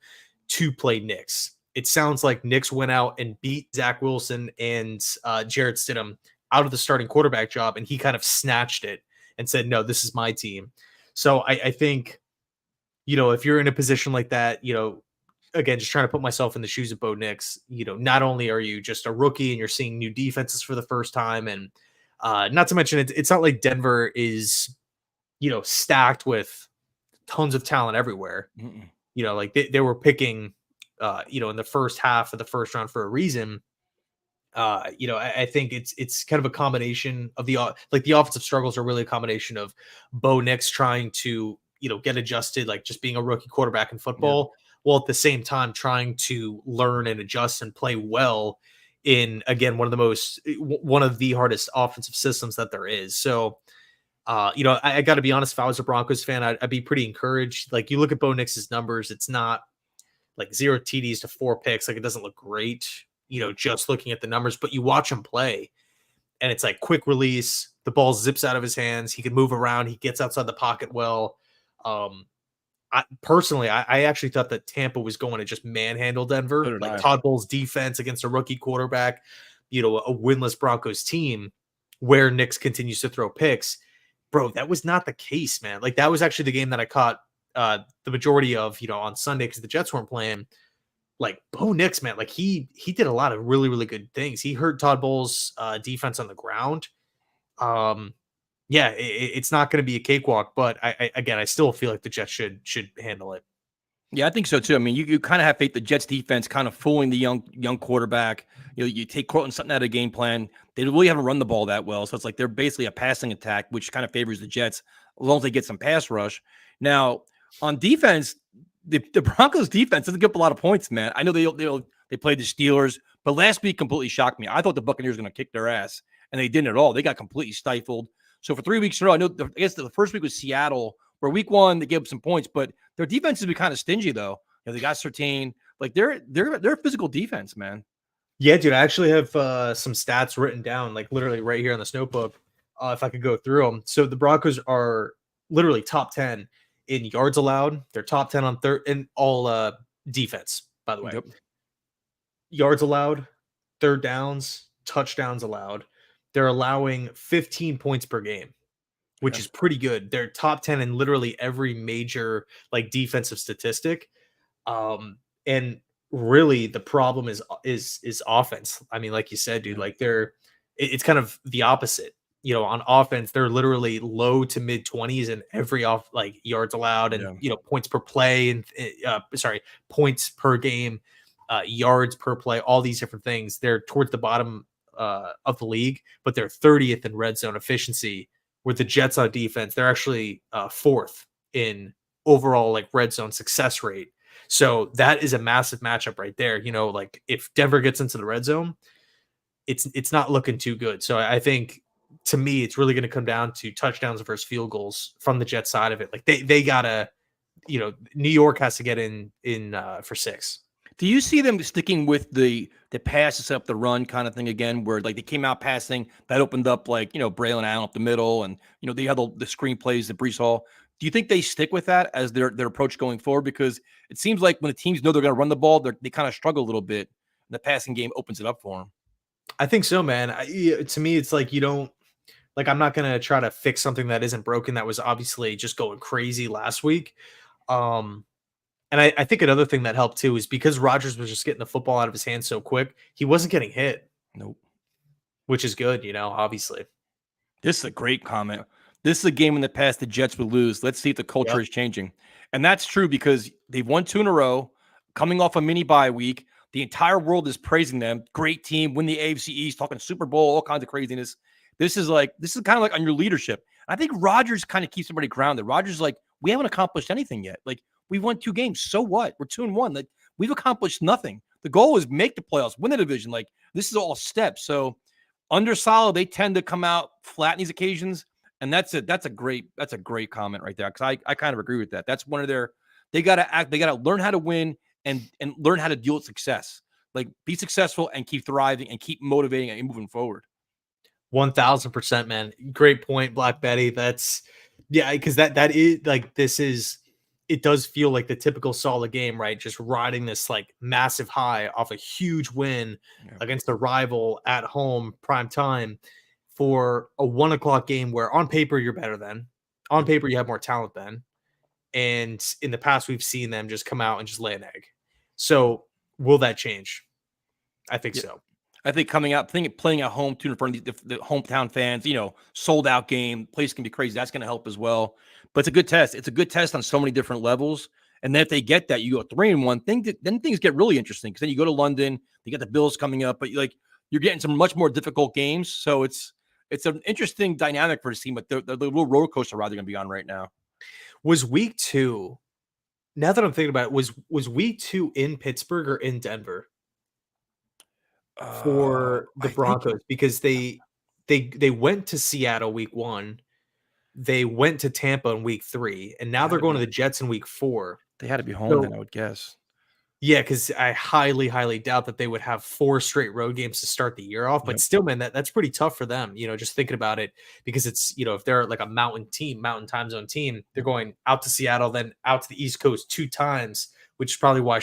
to play Nix. It sounds like Nix went out and beat Zach Wilson and Jarrett Stidham out of the starting quarterback job, and he kind of snatched it and said, no, this is my team. So I think, if you're in a position like that, again, just trying to put myself in the shoes of Bo Nix, not only are you just a rookie and you're seeing new defenses for the first time, and not to mention it's not like Denver is, stacked with tons of talent everywhere. Mm-mm. Like they were picking, in the first half of the first round for a reason. I think it's kind of a combination of the offensive struggles are really a combination of Bo Nix trying to, get adjusted, like just being a rookie quarterback in football, while at the same time trying to learn and adjust and play well in, again, one of the hardest offensive systems that there is. So, I got to be honest, if I was a Broncos fan, I'd be pretty encouraged. Like you look at Bo Nix's numbers, it's not like 0 TDs to 4 picks. Like it doesn't look great, just looking at the numbers, but you watch him play and it's like quick release. The ball zips out of his hands. He can move around. He gets outside the pocket well. I actually thought that Tampa was going to just manhandle Denver. So did I. Todd Bowles' defense against a rookie quarterback, a winless Broncos team where Nix continues to throw picks. Bro, that was not the case, man. Like that was actually the game that I caught the majority of, on Sunday because the Jets weren't playing. Like Bo Nix, man, like he did a lot of really, really good things. He hurt Todd Bowles' defense on the ground. It's not going to be a cakewalk, but I still feel like the Jets should handle it. Yeah, I think so too. I mean, you kind of have faith the Jets defense kind of fooling the young quarterback. You take Cortland Sutton out of the game plan. They really haven't run the ball that well, so it's like they're basically a passing attack, which kind of favors the Jets as long as they get some pass rush. Now on defense, the Broncos defense doesn't give up a lot of points, man. I know they played the Steelers, but last week completely shocked me. I thought the Buccaneers were going to kick their ass, and they didn't at all. They got completely stifled. So for 3 weeks in a row, I guess the first week was Seattle, where week 1 they gave up some points, but their defense has been kind of stingy though. They got Surtain. Like they're a physical defense, man. Yeah, dude. I actually have some stats written down, like literally right here on this notebook. If I could go through them. So the Broncos are literally top 10 in yards allowed. They're top 10 on third in all defense, by the way. Yep. Yards allowed, third downs, touchdowns allowed. They're allowing 15 points per game, which is pretty good. They're top 10 in literally every major like defensive statistic. And really the problem is offense. I mean, like you said, dude, like it's kind of the opposite. On offense, they're literally low to mid 20s in every yards allowed and points per play and points per game, yards per play, all these different things. They're towards the bottom of the league, but they're 30th in red zone efficiency. With the Jets on defense, they're actually 4th in overall like red zone success rate. So that is a massive matchup right there. Like if Denver gets into the red zone, it's not looking too good. So I think to me, it's really going to come down to touchdowns versus field goals from the Jets side of it. Like they gotta, New York has to get in for 6. Do you see them sticking with the pass to set up the run kind of thing again, where like they came out passing that opened up like Braylon Allen up the middle, and they had the screen plays, the Brees Hall. Do you think they stick with that as their approach going forward? Because it seems like when the teams know they're going to run the ball, they kind of struggle a little bit. And the passing game opens it up for them. I think so, man. To me, it's like you don't like. I'm not gonna try to fix something that isn't broken. That was obviously just going crazy last week. And I think another thing that helped too is because Rodgers was just getting the football out of his hands so quick, he wasn't getting hit. Nope. Which is good, obviously. This is a great comment. This is a game in the past the Jets would lose. Let's see if the culture is changing. And that's true because they've won 2 in a row, coming off a mini bye week. The entire world is praising them. Great team, win the AFC East, talking Super Bowl, all kinds of craziness. This is kind of like on your leadership. I think Rodgers kind of keeps everybody grounded. Rodgers is like, we haven't accomplished anything yet. Like, we've won 2 games. So what? We're 2-1. Like, we've accomplished nothing. The goal is make the playoffs, win the division. Like, this is all steps. So under solid, they tend to come out flat in these occasions. And that's a great comment right there. Cause I kind of agree with that. That's one of they got to learn how to win and learn how to deal with success. Like, be successful and keep thriving and keep motivating and moving forward. 1000%, man. Great point, Black Betty. That's because that is like it does feel like the typical solid game, right? Just riding this like massive high off a huge win against a rival at home, prime time, for a 1 o'clock game where on paper you're better than. On paper you have more talent than. And in the past we've seen them just come out and just lay an egg. So will that change? I think so. I think coming out, playing at home too in front of the hometown fans, sold out game, place can be crazy. That's going to help as well. But it's a good test. It's a good test on so many different levels. And then if they get that, you go 3-1. Then things get really interesting because then you go to London. You got the Bills coming up, but you're getting some much more difficult games. So it's an interesting dynamic for the team. But the little roller coaster ride they're going to be on right now. Was week 2? Now that I'm thinking about it, was week 2 in Pittsburgh or in Denver? For the Broncos, because they went to Seattle week 1, they went to Tampa in week 3, and now they're going to the Jets in week 4. They had to be home then, I would guess. Yeah, because I highly, highly doubt that they would have 4 straight road games to start the year off. But still, man, that's pretty tough for them. Just thinking about it, because it's if they're like a mountain time zone team, they're going out to Seattle, then out to the East Coast 2 times, which is probably why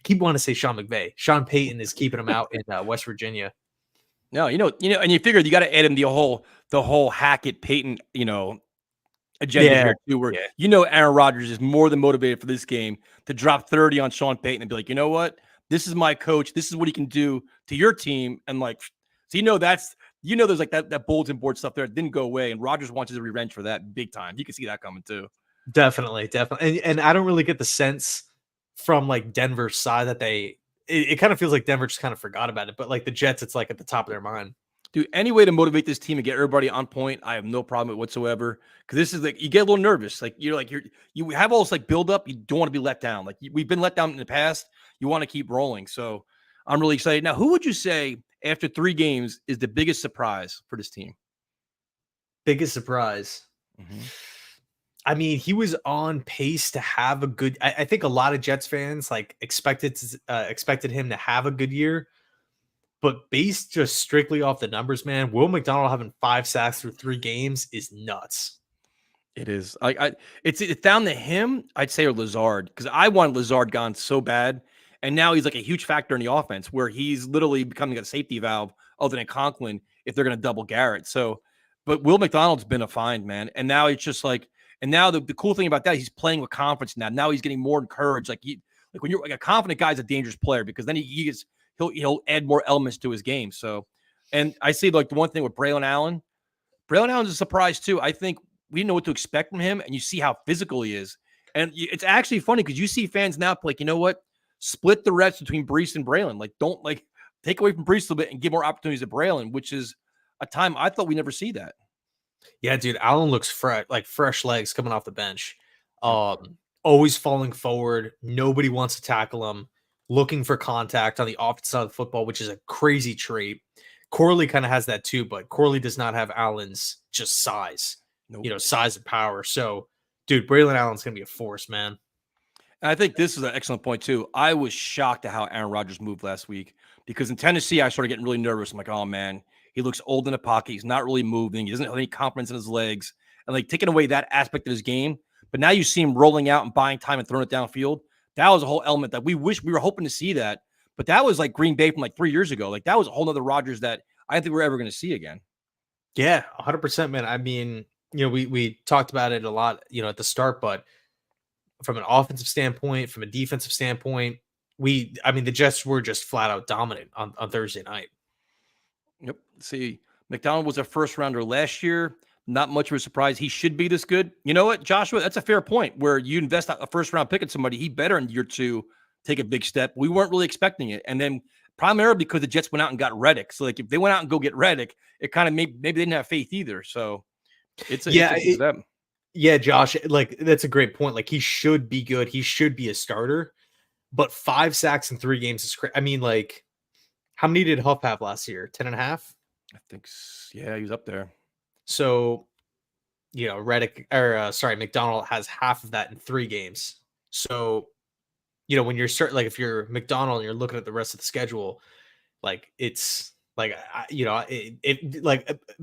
keep wanting to say Sean McVay. Sean Payton is keeping him out in West Virginia. No, and you figured you got to add in the whole Hackett Payton, agenda here too, where Aaron Rodgers is more than motivated for this game to drop 30 on Sean Payton and be like, you know what? This is my coach. This is what he can do to your team. And like, so there's like that bulletin board stuff there. It didn't go away. And Rodgers wants his revenge for that big time. You can see that coming too. Definitely. And I don't really get the sense from like Denver's side that it kind of feels like Denver just kind of forgot about it, but like the Jets, it's like at the top of their mind. Dude, any way to motivate this team and get everybody on point, I have no problem with whatsoever. Because this is like, you get a little nervous. Like you have all this like build up. You don't want to be let down. Like we've been let down in the past. You want to keep rolling. So I'm really excited. Now, who would you say after 3 games is the biggest surprise for this team? Biggest surprise. Mm-hmm. I mean, he was on pace to have a good. I think a lot of Jets fans like expected him to have a good year, but based just strictly off the numbers, man, Will McDonald having 5 sacks through 3 games is nuts. It is. It's down to him, I'd say, or Lazard, because I want Lazard gone so bad, and now he's like a huge factor in the offense where he's literally becoming a safety valve other than Conklin if they're going to double Garrett. So, but Will McDonald's been a find, man, and now it's just like. And now the cool thing about that, he's playing with confidence now. Now he's getting more encouraged. Like when you're like a confident guy is a dangerous player because then he'll add more elements to his game. So, and I see like the one thing with Braylon Allen's a surprise too. I think we didn't know what to expect from him, and you see how physical he is. And it's actually funny because you see fans now like, you know what? Split the reps between Brees and Braylon. Like don't like take away from Brees a little bit and give more opportunities to Braylon, which is a time I thought we never see that. Yeah, dude, Allen looks fresh legs coming off the bench. Always falling forward. Nobody wants to tackle him. Looking for contact on the offensive side of the football, which is a crazy trait. Corley kind of has that too, but Corley does not have Allen's just size. Nope. Size and power. So, dude, Braylon Allen's going to be a force, man. And I think this is an excellent point too. I was shocked at how Aaron Rodgers moved last week because in Tennessee, I started getting really nervous. I'm like, oh man, he looks old in the pocket. He's not really moving. He doesn't have any confidence in his legs, and like taking away that aspect of his game. But now you see him rolling out and buying time and throwing it downfield. That was a whole element that we were hoping to see that. But that was like Green Bay from like 3 years ago. Like that was a whole nother Rodgers that I don't think we're ever going to see again. Yeah, 100%, man. I mean, we talked about it a lot, at the start, but from an offensive standpoint, from a defensive standpoint, the Jets were just flat out dominant on Thursday night. Yep. See, McDonald was a first rounder last year. Not much of a surprise. He should be this good. You know what, Joshua? That's a fair point where you invest a first round pick in somebody. He better in year 2 take a big step. We weren't really expecting it. And then primarily because the Jets went out and got Reddick. So like if they went out and go get Reddick, it kind of maybe they didn't have faith either. So it's them. Yeah, Josh, like that's a great point. Like he should be good. He should be a starter. But 5 sacks in 3 games is crazy. I mean, like, how many did Huff have last year? 10 and a half? I think, yeah, he was up there. So, McDonald has half of that in 3 games. So, when you're if you're McDonald and you're looking at the rest of the schedule, like it's like,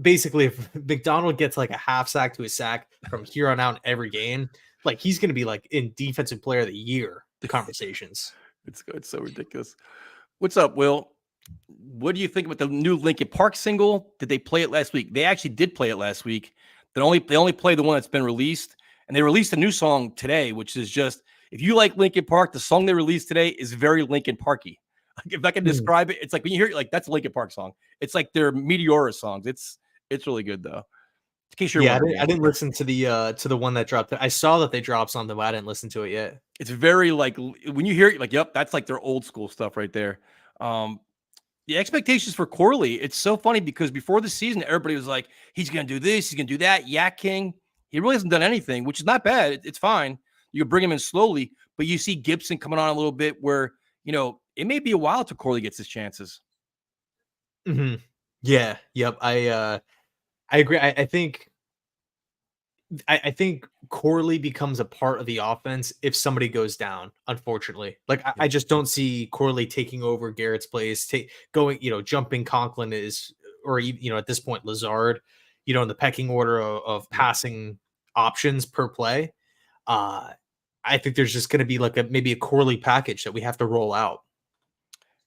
basically if McDonald gets like a half sack to a sack from here on out in every game, like he's going to be like in defensive player of the year conversations. It's good. It's so ridiculous. What's up, Will? What do you think about the new Linkin Park single? Did they play it last week? They actually did play it last week. They only play the one that's been released, and they released a new song today, which is just, if you like Linkin Park, the song they released today is very Linkin Parky. If I can describe it, it's like when you hear it, like that's a Linkin Park song. It's like their Meteora songs. It's really good though. In case you're wondering. I didn't listen to the one that dropped. I saw that they dropped something, but I didn't listen to it yet. It's very like when you hear it, like, yep, that's like their old school stuff right there. The expectations for Corley, it's so funny because before the season, everybody was like, he's going to do this, he's going to do that. Yak King, he really hasn't done anything, which is not bad. It's fine. You can bring him in slowly, but you see Gibson coming on a little bit where, it may be a while till Corley gets his chances. Mm-hmm. Yeah. Yep. I agree. I think Corley becomes a part of the offense if somebody goes down, unfortunately. Like, I just don't see Corley taking over Garrett's place, jumping Conklin or at this point, Lazard, in the pecking order of passing options per play. I think there's just going to be like maybe a Corley package that we have to roll out.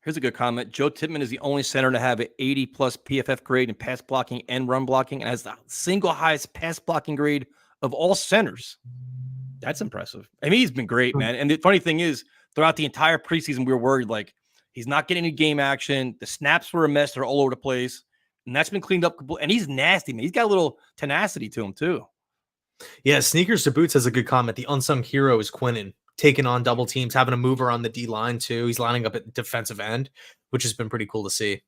Here's a good comment. Joe Tippmann is the only center to have an 80+ PFF grade in pass blocking and run blocking, and has the single highest pass blocking grade of all centers. That's impressive. I mean, he's been great, man. And the funny thing is, throughout the entire preseason, we were worried, like, he's not getting any game action. The snaps were a mess. They're all over the place. And that's been cleaned up. And he's nasty, man. He's got a little tenacity to him, too. Yeah, Sneakers to Boots has a good comment. The unsung hero is Quinnen, taking on double teams, having a mover on the D line too. He's lining up at defensive end, which has been pretty cool to see.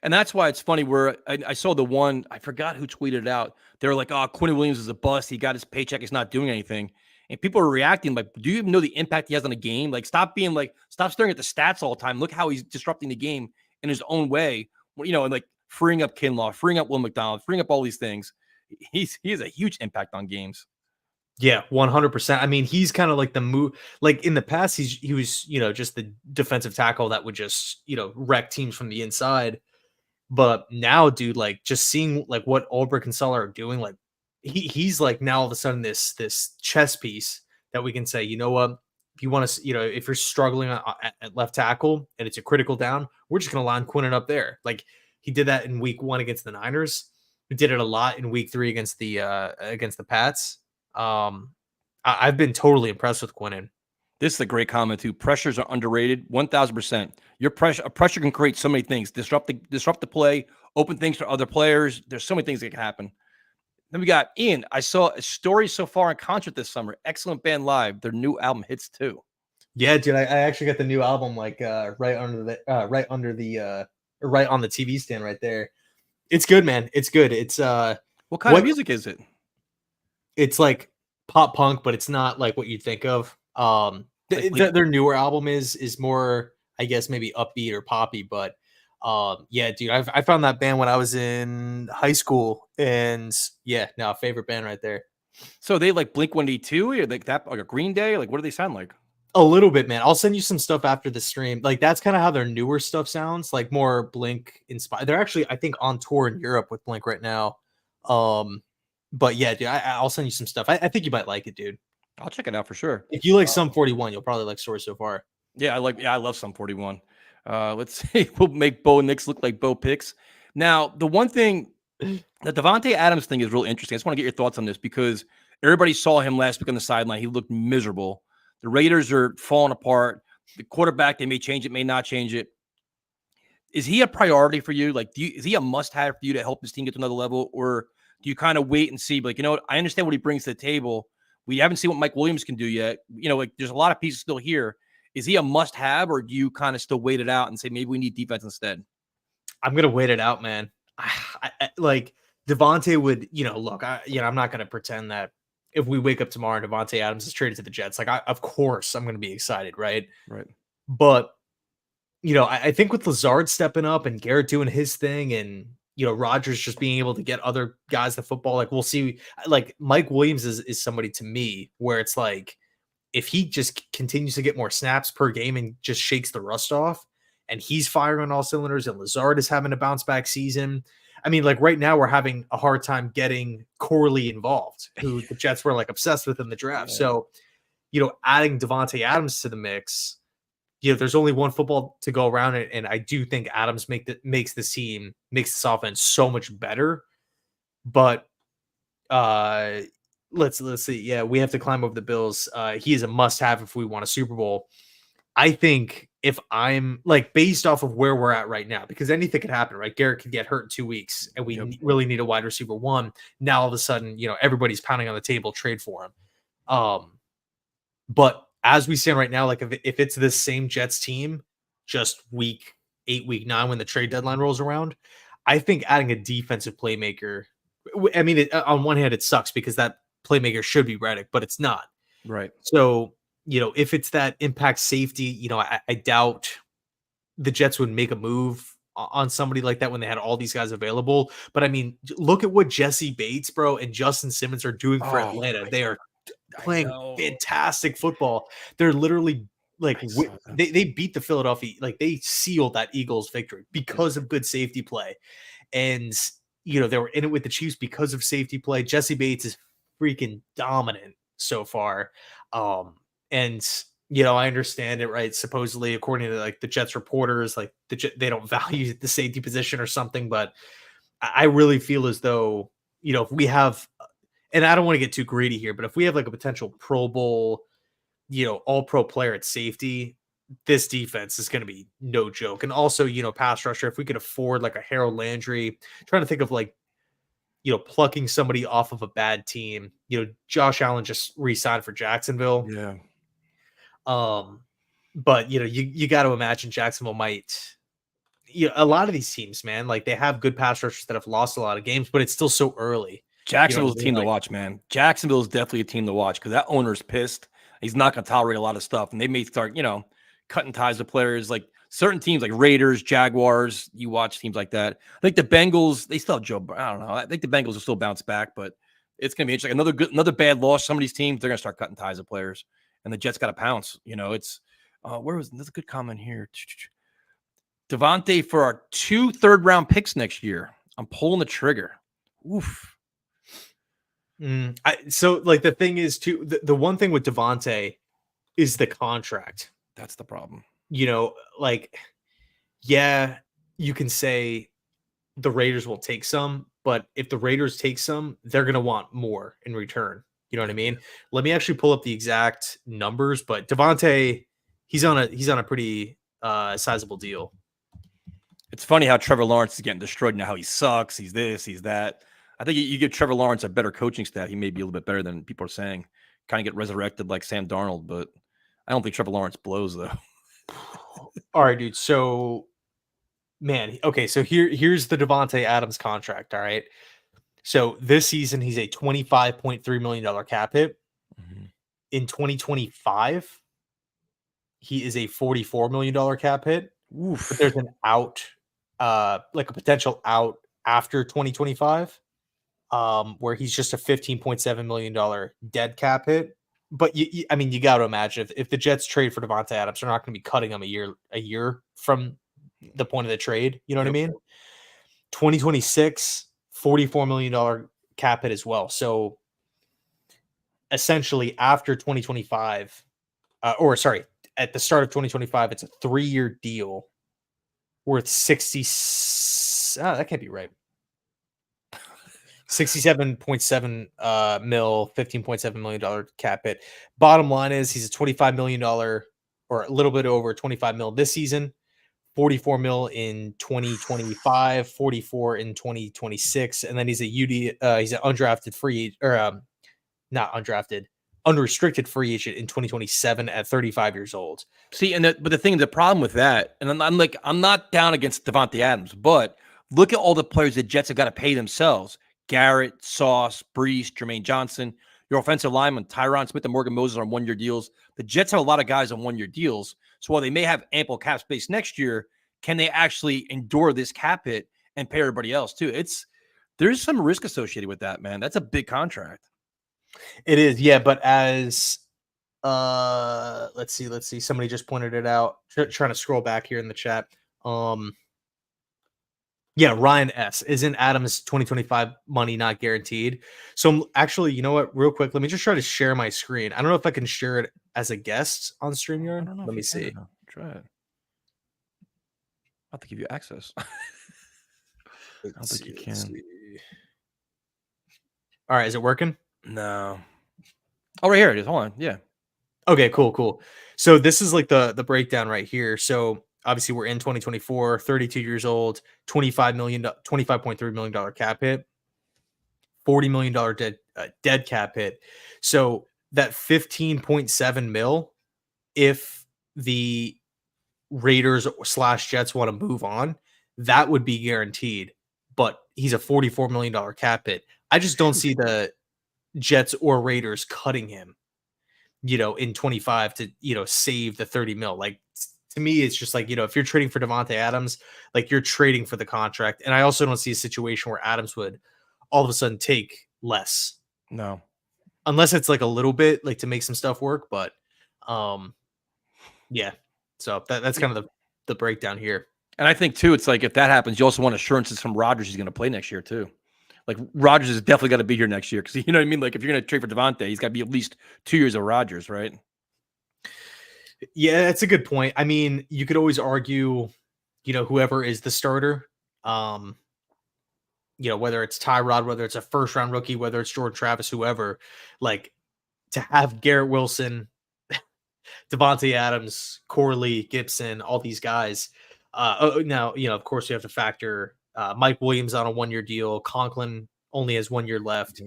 And that's why it's funny where I saw the one, I forgot who tweeted it out. They were like, oh, Quinnen Williams is a bust. He got his paycheck. He's not doing anything. And people are reacting like, do you even know the impact he has on the game? Like, stop staring at the stats all the time. Look how he's disrupting the game in his own way. And like freeing up Kinlaw, freeing up Will McDonald, freeing up all these things. He has a huge impact on games. Yeah, 100%. I mean, he's kind of like the move. Like in the past, he was just the defensive tackle that would just wreck teams from the inside. But now, dude, like just seeing like what Ulbrich and Suller are doing, like he's like now all of a sudden this chess piece that we can say, you know what, if you want to, if you're struggling at left tackle and it's a critical down, we're just gonna line Quinnen up there. Like he did that in week 1 against the Niners. We did it a lot in week 3 against the Pats. I've been totally impressed with Quinnen. This is a great comment too. Pressures are underrated. 1000%. A pressure can create so many things. Disrupt the play, open things for other players. There's so many things that can happen. Then we got Ian. I saw a story so far in concert this summer. Excellent band live. Their new album hits too. Yeah, dude. I actually got the new album like right on the TV stand right there. It's good, man. It's good. It's what kind of music is it? It's like pop punk, but it's not like what you'd think of. Their newer album is more, I guess, maybe upbeat or poppy, but yeah, dude, I found that band when I was in high school, and yeah, no, favorite band right there. So they like Blink-182 or like that, like a Green Day? Like what do they sound like? A little bit, man. I'll send you some stuff after the stream. Like that's kind of how their newer stuff sounds, like more Blink inspired. They're actually, I think, on tour in Europe with Blink right now. But yeah, dude, I'll send you some stuff. I think you might like it, dude. I'll check it out for sure. If you like Sum 41, you'll probably like Story So Far. Yeah, I love Sum 41. Let's see. We'll make Bo Nix look like Bo Picks. Now, the one thing, the Devante Adams thing is real interesting. I just want to get your thoughts on this because everybody saw him last week on the sideline. He looked miserable. The Raiders are falling apart. The quarterback, they may change it, may not change it. Is he a priority for you? Like, is he a must-have for you to help this team get to another level? Or do you kind of wait and see? Like, you know what? I understand what he brings to the table. We haven't seen what Mike Williams can do yet. You know, like there's a lot of pieces still here. Is he a must-have, or do you kind of still wait it out and say maybe we need defense instead? I'm gonna wait it out, man. Like Devante would, look, I'm not gonna pretend that if we wake up tomorrow and Devante Adams is traded to the Jets, like of course I'm gonna be excited, right? Right. But I think with Lazard stepping up and Garrett doing his thing, and Rodgers just being able to get other guys the football, like we'll see. Like Mike Williams is somebody to me where it's like, if he just continues to get more snaps per game and just shakes the rust off, and he's firing on all cylinders, and Lazard is having a bounce back season. I mean, like right now we're having a hard time getting Corley involved, who the Jets were like obsessed with in the draft. Yeah. So, adding Devante Adams to the mix, there's only one football to go around it, and I do think Adams makes this offense so much better. But let's see. Yeah, we have to climb over the Bills. He is a must-have if we want a Super Bowl. I think if I'm like based off of where we're at right now, because anything could happen, right? Garrett could get hurt in 2 weeks, and we really need a wide receiver one. Now all of a sudden, everybody's pounding on the table, trade for him. But as we stand right now, like if it's this same Jets team, just week 8, week 9, when the trade deadline rolls around, I think adding a defensive playmaker. I mean, on one hand, it sucks because that playmaker should be Reddick, but it's not. Right. So, if it's that impact safety, I doubt the Jets would make a move on somebody like that when they had all these guys available. But I mean, look at what Jesse Bates, bro, and Justin Simmons are doing for Atlanta. They are playing fantastic football. They're literally like they beat the Philadelphia, like they sealed that Eagles victory because of good safety play. And they were in it with the Chiefs because of safety play. Jesse Bates is freaking dominant so far. And I understand it, right? Supposedly, according to like the Jets reporters, like they don't value the safety position or something. But I really feel as though, if we have, and I don't want to get too greedy here, but if we have like a potential Pro Bowl, all pro player at safety, this defense is going to be no joke. And also, pass rusher, if we could afford like a Harold Landry, trying to think of like, plucking somebody off of a bad team. Josh Allen just re-signed for Jacksonville. Yeah. But you got to imagine Jacksonville might, a lot of these teams, man, like they have good pass rushers that have lost a lot of games, but it's still so early. Jacksonville's a team to watch, man. Jacksonville is definitely a team to watch because that owner's pissed. He's not going to tolerate a lot of stuff, and they may start, cutting ties with players like certain teams like Raiders, Jaguars. You watch teams like that. I think the Bengals, they still have Joe. I don't know. I think the Bengals will still bounce back, but it's going to be interesting. Another bad loss. Some of these teams, they're going to start cutting ties with players, and the Jets got to pounce. It's there's a good comment here. Devante for our 2 third-round picks next year. I'm pulling the trigger. Oof. So like the thing is too, the one thing with Devante is the contract. That's the problem. Like, yeah, you can say the Raiders will take some, but if the Raiders take some, they're going to want more in return. You know what I mean? Let me actually pull up the exact numbers, but Devante, he's on a pretty sizable deal. It's funny how Trevor Lawrence is getting destroyed now, how he sucks. He's this, he's that. I think you give Trevor Lawrence a better coaching staff, he may be a little bit better than people are saying. Kind of get resurrected like Sam Darnold, but I don't think Trevor Lawrence blows though. All right, dude. So, man, okay. So here's the Devante Adams contract. All right. So this season he's a $25.3 million cap hit. Mm-hmm. In 2025, he is a $44 million cap hit. Oof. But there's an out, like a potential out after 2025, where he's just a $15.7 million dead cap hit. but I mean, you got to imagine if the Jets trade for Devante Adams, they're not going to be cutting him a year from the point of the trade. You know what I mean? 2026, $44 million cap hit as well. So essentially after 2025, at the start of 2025, it's a 3-year deal worth 60. That can't be right. 67.7 mil, $15.7 million cap hit. Bottom line is he's a $25 million or a little bit over 25 mil this season, 44 mil in 2025, 44 in 2026, and then he's he's an undrafted free or not undrafted, unrestricted free agent in 2027 at 35 years old. See, but the thing, the problem with that, and I'm not down against Devante Adams, but look at all the players the Jets have got to pay themselves. Garrett, Sauce, Brees, Jermaine Johnson, your offensive lineman, Tyron Smith and Morgan Moses on 1-year deals. The Jets have a lot of guys on 1-year deals. So while they may have ample cap space next year, can they actually endure this cap hit and pay everybody else too? There's some risk associated with that, man. That's a big contract. It is, yeah. But as let's see. Somebody just pointed it out. Trying to scroll back here in the chat. Yeah, Ryan S. Isn't Adams 2025 money not guaranteed? So actually, you know what? Real quick, let me just try to share my screen. I don't know if I can share it as a guest on StreamYard. Let me see. Try it. I'll have to give you access. I don't think you can. All right, is it working? No. Oh, right here it is. Hold on. Yeah. Okay, cool. So this is like the breakdown right here. So obviously we're in 2024, 32 years old, $25.3 million cap hit, $40 million dead cap hit. So that 15.7 mil, if the Raiders / Jets want to move on, that would be guaranteed. But he's a $44 million cap hit. I just don't see the Jets or Raiders cutting him, in 25 to, save the 30 mil. Like, to me, it's just like, if you're trading for Devante Adams, like you're trading for the contract. And I also don't see a situation where Adams would all of a sudden take less. No. Unless it's like a little bit, like to make some stuff work. But yeah. So that's kind of the breakdown here. And I think, too, it's like if that happens, you also want assurances from Rodgers he's going to play next year, too. Like, Rodgers is definitely got to be here next year because, you know what I mean? Like, if you're going to trade for Devante, he's got to be at least 2 years of Rodgers, right? Yeah, that's a good point. I mean, you could always argue, whoever is the starter, whether it's Tyrod, whether it's a first-round rookie, whether it's Jordan Travis, whoever, like, to have Garrett Wilson, Devante Adams, Corley, Gibson, all these guys. Now, of course, you have to factor Mike Williams on a 1-year deal. Conklin only has 1 year left.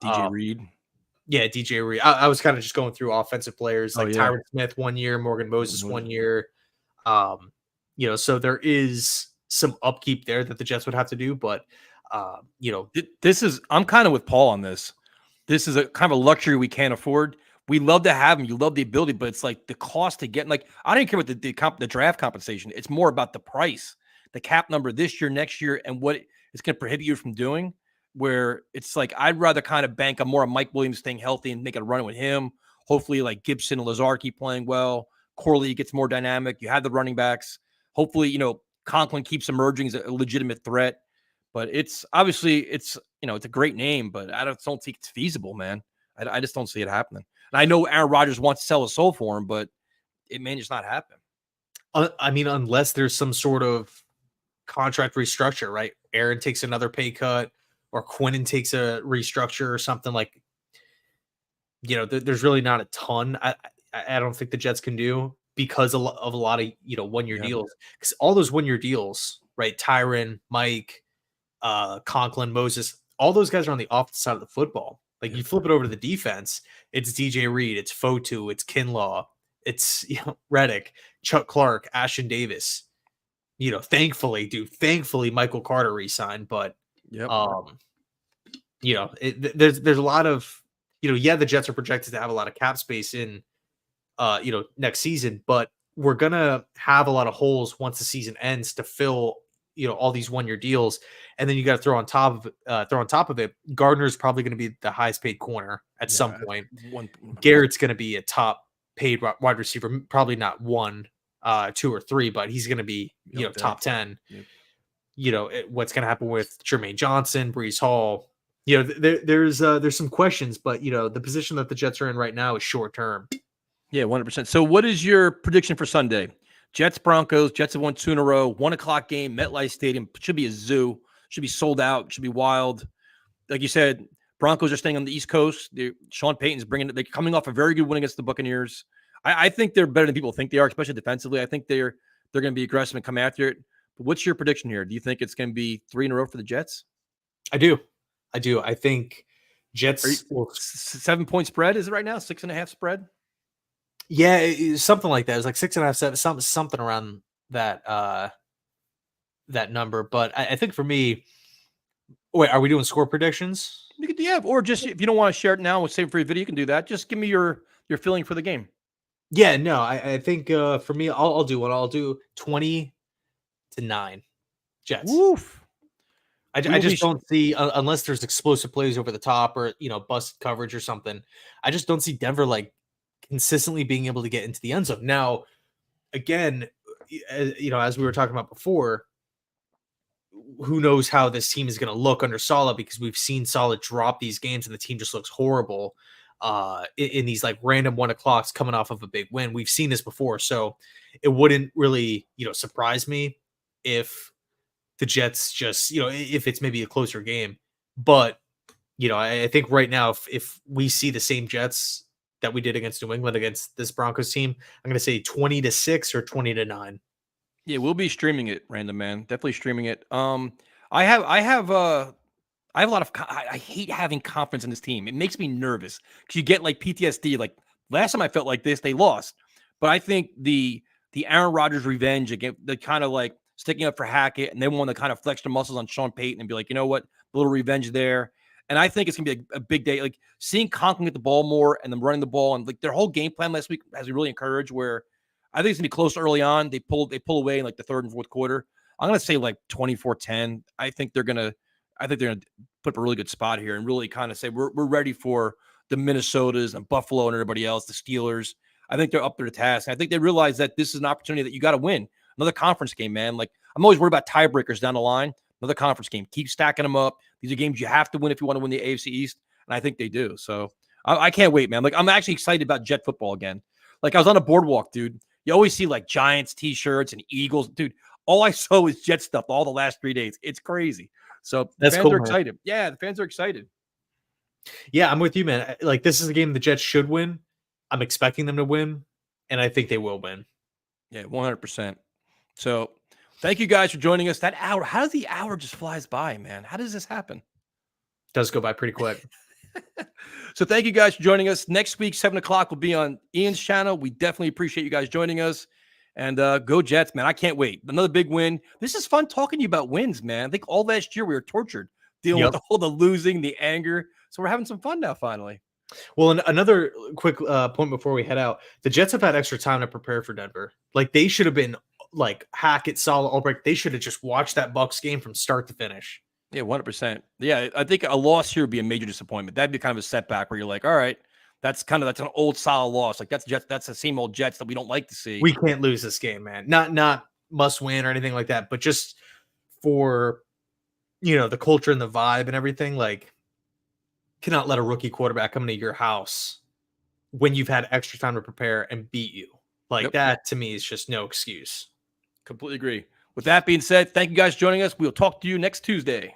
DJ Reed. Yeah, DJ Reed. I was kind of just going through offensive players like Tyron Smith 1 year, Morgan Moses 1 year. So there is some upkeep there that the Jets would have to do, but I'm kind of with Paul on this. This is a kind of a luxury we can't afford. We love to have him. You love the ability, but it's like the cost to get. Like, I don't care about the draft compensation. It's more about the price, the cap number this year, next year, and what it's going to prohibit you from doing. Where it's like I'd rather kind of bank on more on Mike Williams staying healthy and make a run with him. Hopefully, like Gibson and Lazard keep playing well. Corley gets more dynamic. You have the running backs. Hopefully, Conklin keeps emerging as a legitimate threat. But it's obviously it's a great name, but I don't think it's feasible, man. I just don't see it happening. And I know Aaron Rodgers wants to sell his soul for him, but it may just not happen. I mean, unless there's some sort of contract restructure, right? Aaron takes another pay cut, or Quinnen takes a restructure or something like. There's really not a ton. I don't think the Jets can do because of a lot of 1-year deals. Because all those 1-year deals, right? Tyron, Mike, Conklin, Moses, all those guys are on the opposite side of the football. Like you flip it over to the defense, it's DJ Reed, it's Fotu, it's Kinlaw, it's Reddick, Chuck Clark, Ashton Davis. Thankfully Michael Carter re-signed, but there's a lot of the Jets are projected to have a lot of cap space in next season, but we're gonna have a lot of holes once the season ends to fill all these 1-year deals, and then you got to throw on top of it, Gardner's probably going to be the highest paid corner at some point. Garrett's going to be a top paid wide receiver, probably not 1, 2 or 3, but he's going to be top 10. What's going to happen with Jermaine Johnson, Breece Hall? There's some questions, but the position that the Jets are in right now is short term. Yeah, 100%. So what is your prediction for Sunday? Jets, Broncos. Jets have won 2 in a row. 1:00 game, MetLife Stadium. Should be a zoo. Should be sold out. Should be wild. Like you said, Broncos are staying on the East Coast. Sean Payton's they're coming off a very good win against the Buccaneers. I think they're better than people think they are, especially defensively. I think they're going to be aggressive and come after it. But what's your prediction here? Do you think it's going to be 3 in a row for the Jets? I do. I think Jets 7-point spread, is it right now? 6.5 spread? Yeah, something like that. It was like 6.5, 7, something around that that number. But I think for me, wait, are we doing score predictions? You could, yeah, or just if you don't want to share it now, we'll save it for your video. You can do that. Just give me your feeling for the game. Yeah, no, I think for me, I'll do what I'll do 20-9 Jets. Woof. I just don't see, unless there's explosive plays over the top or busted coverage or something. I just don't see Denver like consistently being able to get into the end zone. Now, again, as we were talking about before, who knows how this team is going to look under Saleh, because we've seen Saleh drop these games and the team just looks horrible in these like random 1:00 coming off of a big win. We've seen this before, so it wouldn't really surprise me if the Jets just if it's maybe a closer game. But I think right now, if we see the same Jets that we did against New England against this Broncos team, I'm going to say 20-6 or 20-9. Yeah, we'll be streaming it, Random Man. Definitely streaming it. I have a lot of. I hate having confidence in this team. It makes me nervous because you get like PTSD. Like last time I felt like this, they lost. But I think the Aaron Rodgers revenge again, the kind of like sticking up for Hackett, and they want to kind of flex their muscles on Sean Payton and be like, you know what, a little revenge there. And I think it's gonna be a big day. Like seeing Conklin get the ball more and them running the ball, and like their whole game plan last week has me really encouraged. Where I think it's gonna be close early on. They pull away in like the third and fourth quarter. I'm gonna say like 24-10. I think they're gonna put up a really good spot here and really kind of say we're ready for the Minnesotas and Buffalo and everybody else, the Steelers. I think they're up to the task. I think they realize that this is an opportunity that you got to win. Another conference game, man. Like I'm always worried about tiebreakers down the line. Another conference game. Keep stacking them up. These are games you have to win if you want to win the AFC East, and I think they do. So I can't wait, man. Like I'm actually excited about Jet football again. Like I was on a boardwalk, dude. You always see like Giants T-shirts and Eagles, dude. All I saw was Jet stuff all the last 3 days. It's crazy. So the fans are excited. Man. Yeah, the fans are excited. Yeah, I'm with you, man. Like this is a game the Jets should win. I'm expecting them to win, and I think they will win. Yeah, 100%. So thank you guys for joining us. That hour, how does the hour just flies by, man? How does this happen? It does go by pretty quick. So thank you guys for joining us. Next week, 7:00 will be on Ian's channel. We definitely appreciate you guys joining us. And go Jets, man. I can't wait. Another big win. This is fun talking to you about wins, man. I think all last year we were tortured dealing with all the losing, the anger. So we're having some fun now, finally. Well, another quick point before we head out. The Jets have had extra time to prepare for Denver. Like they should have been like Hackett, Saleh, Albrecht. They should have just watched that Bucs game from start to finish. Yeah, 100%. Yeah, I think a loss here would be a major disappointment. That'd be kind of a setback where you're like, all right, that's an old solid loss. Like that's the same old Jets that we don't like to see. We can't lose this game, man. Not must win or anything like that, but just for the culture and the vibe and everything. Like, cannot let a rookie quarterback come into your house when you've had extra time to prepare and beat you. Like that to me is just no excuse. Completely agree. With that being said, thank you guys for joining us. We'll talk to you next Tuesday.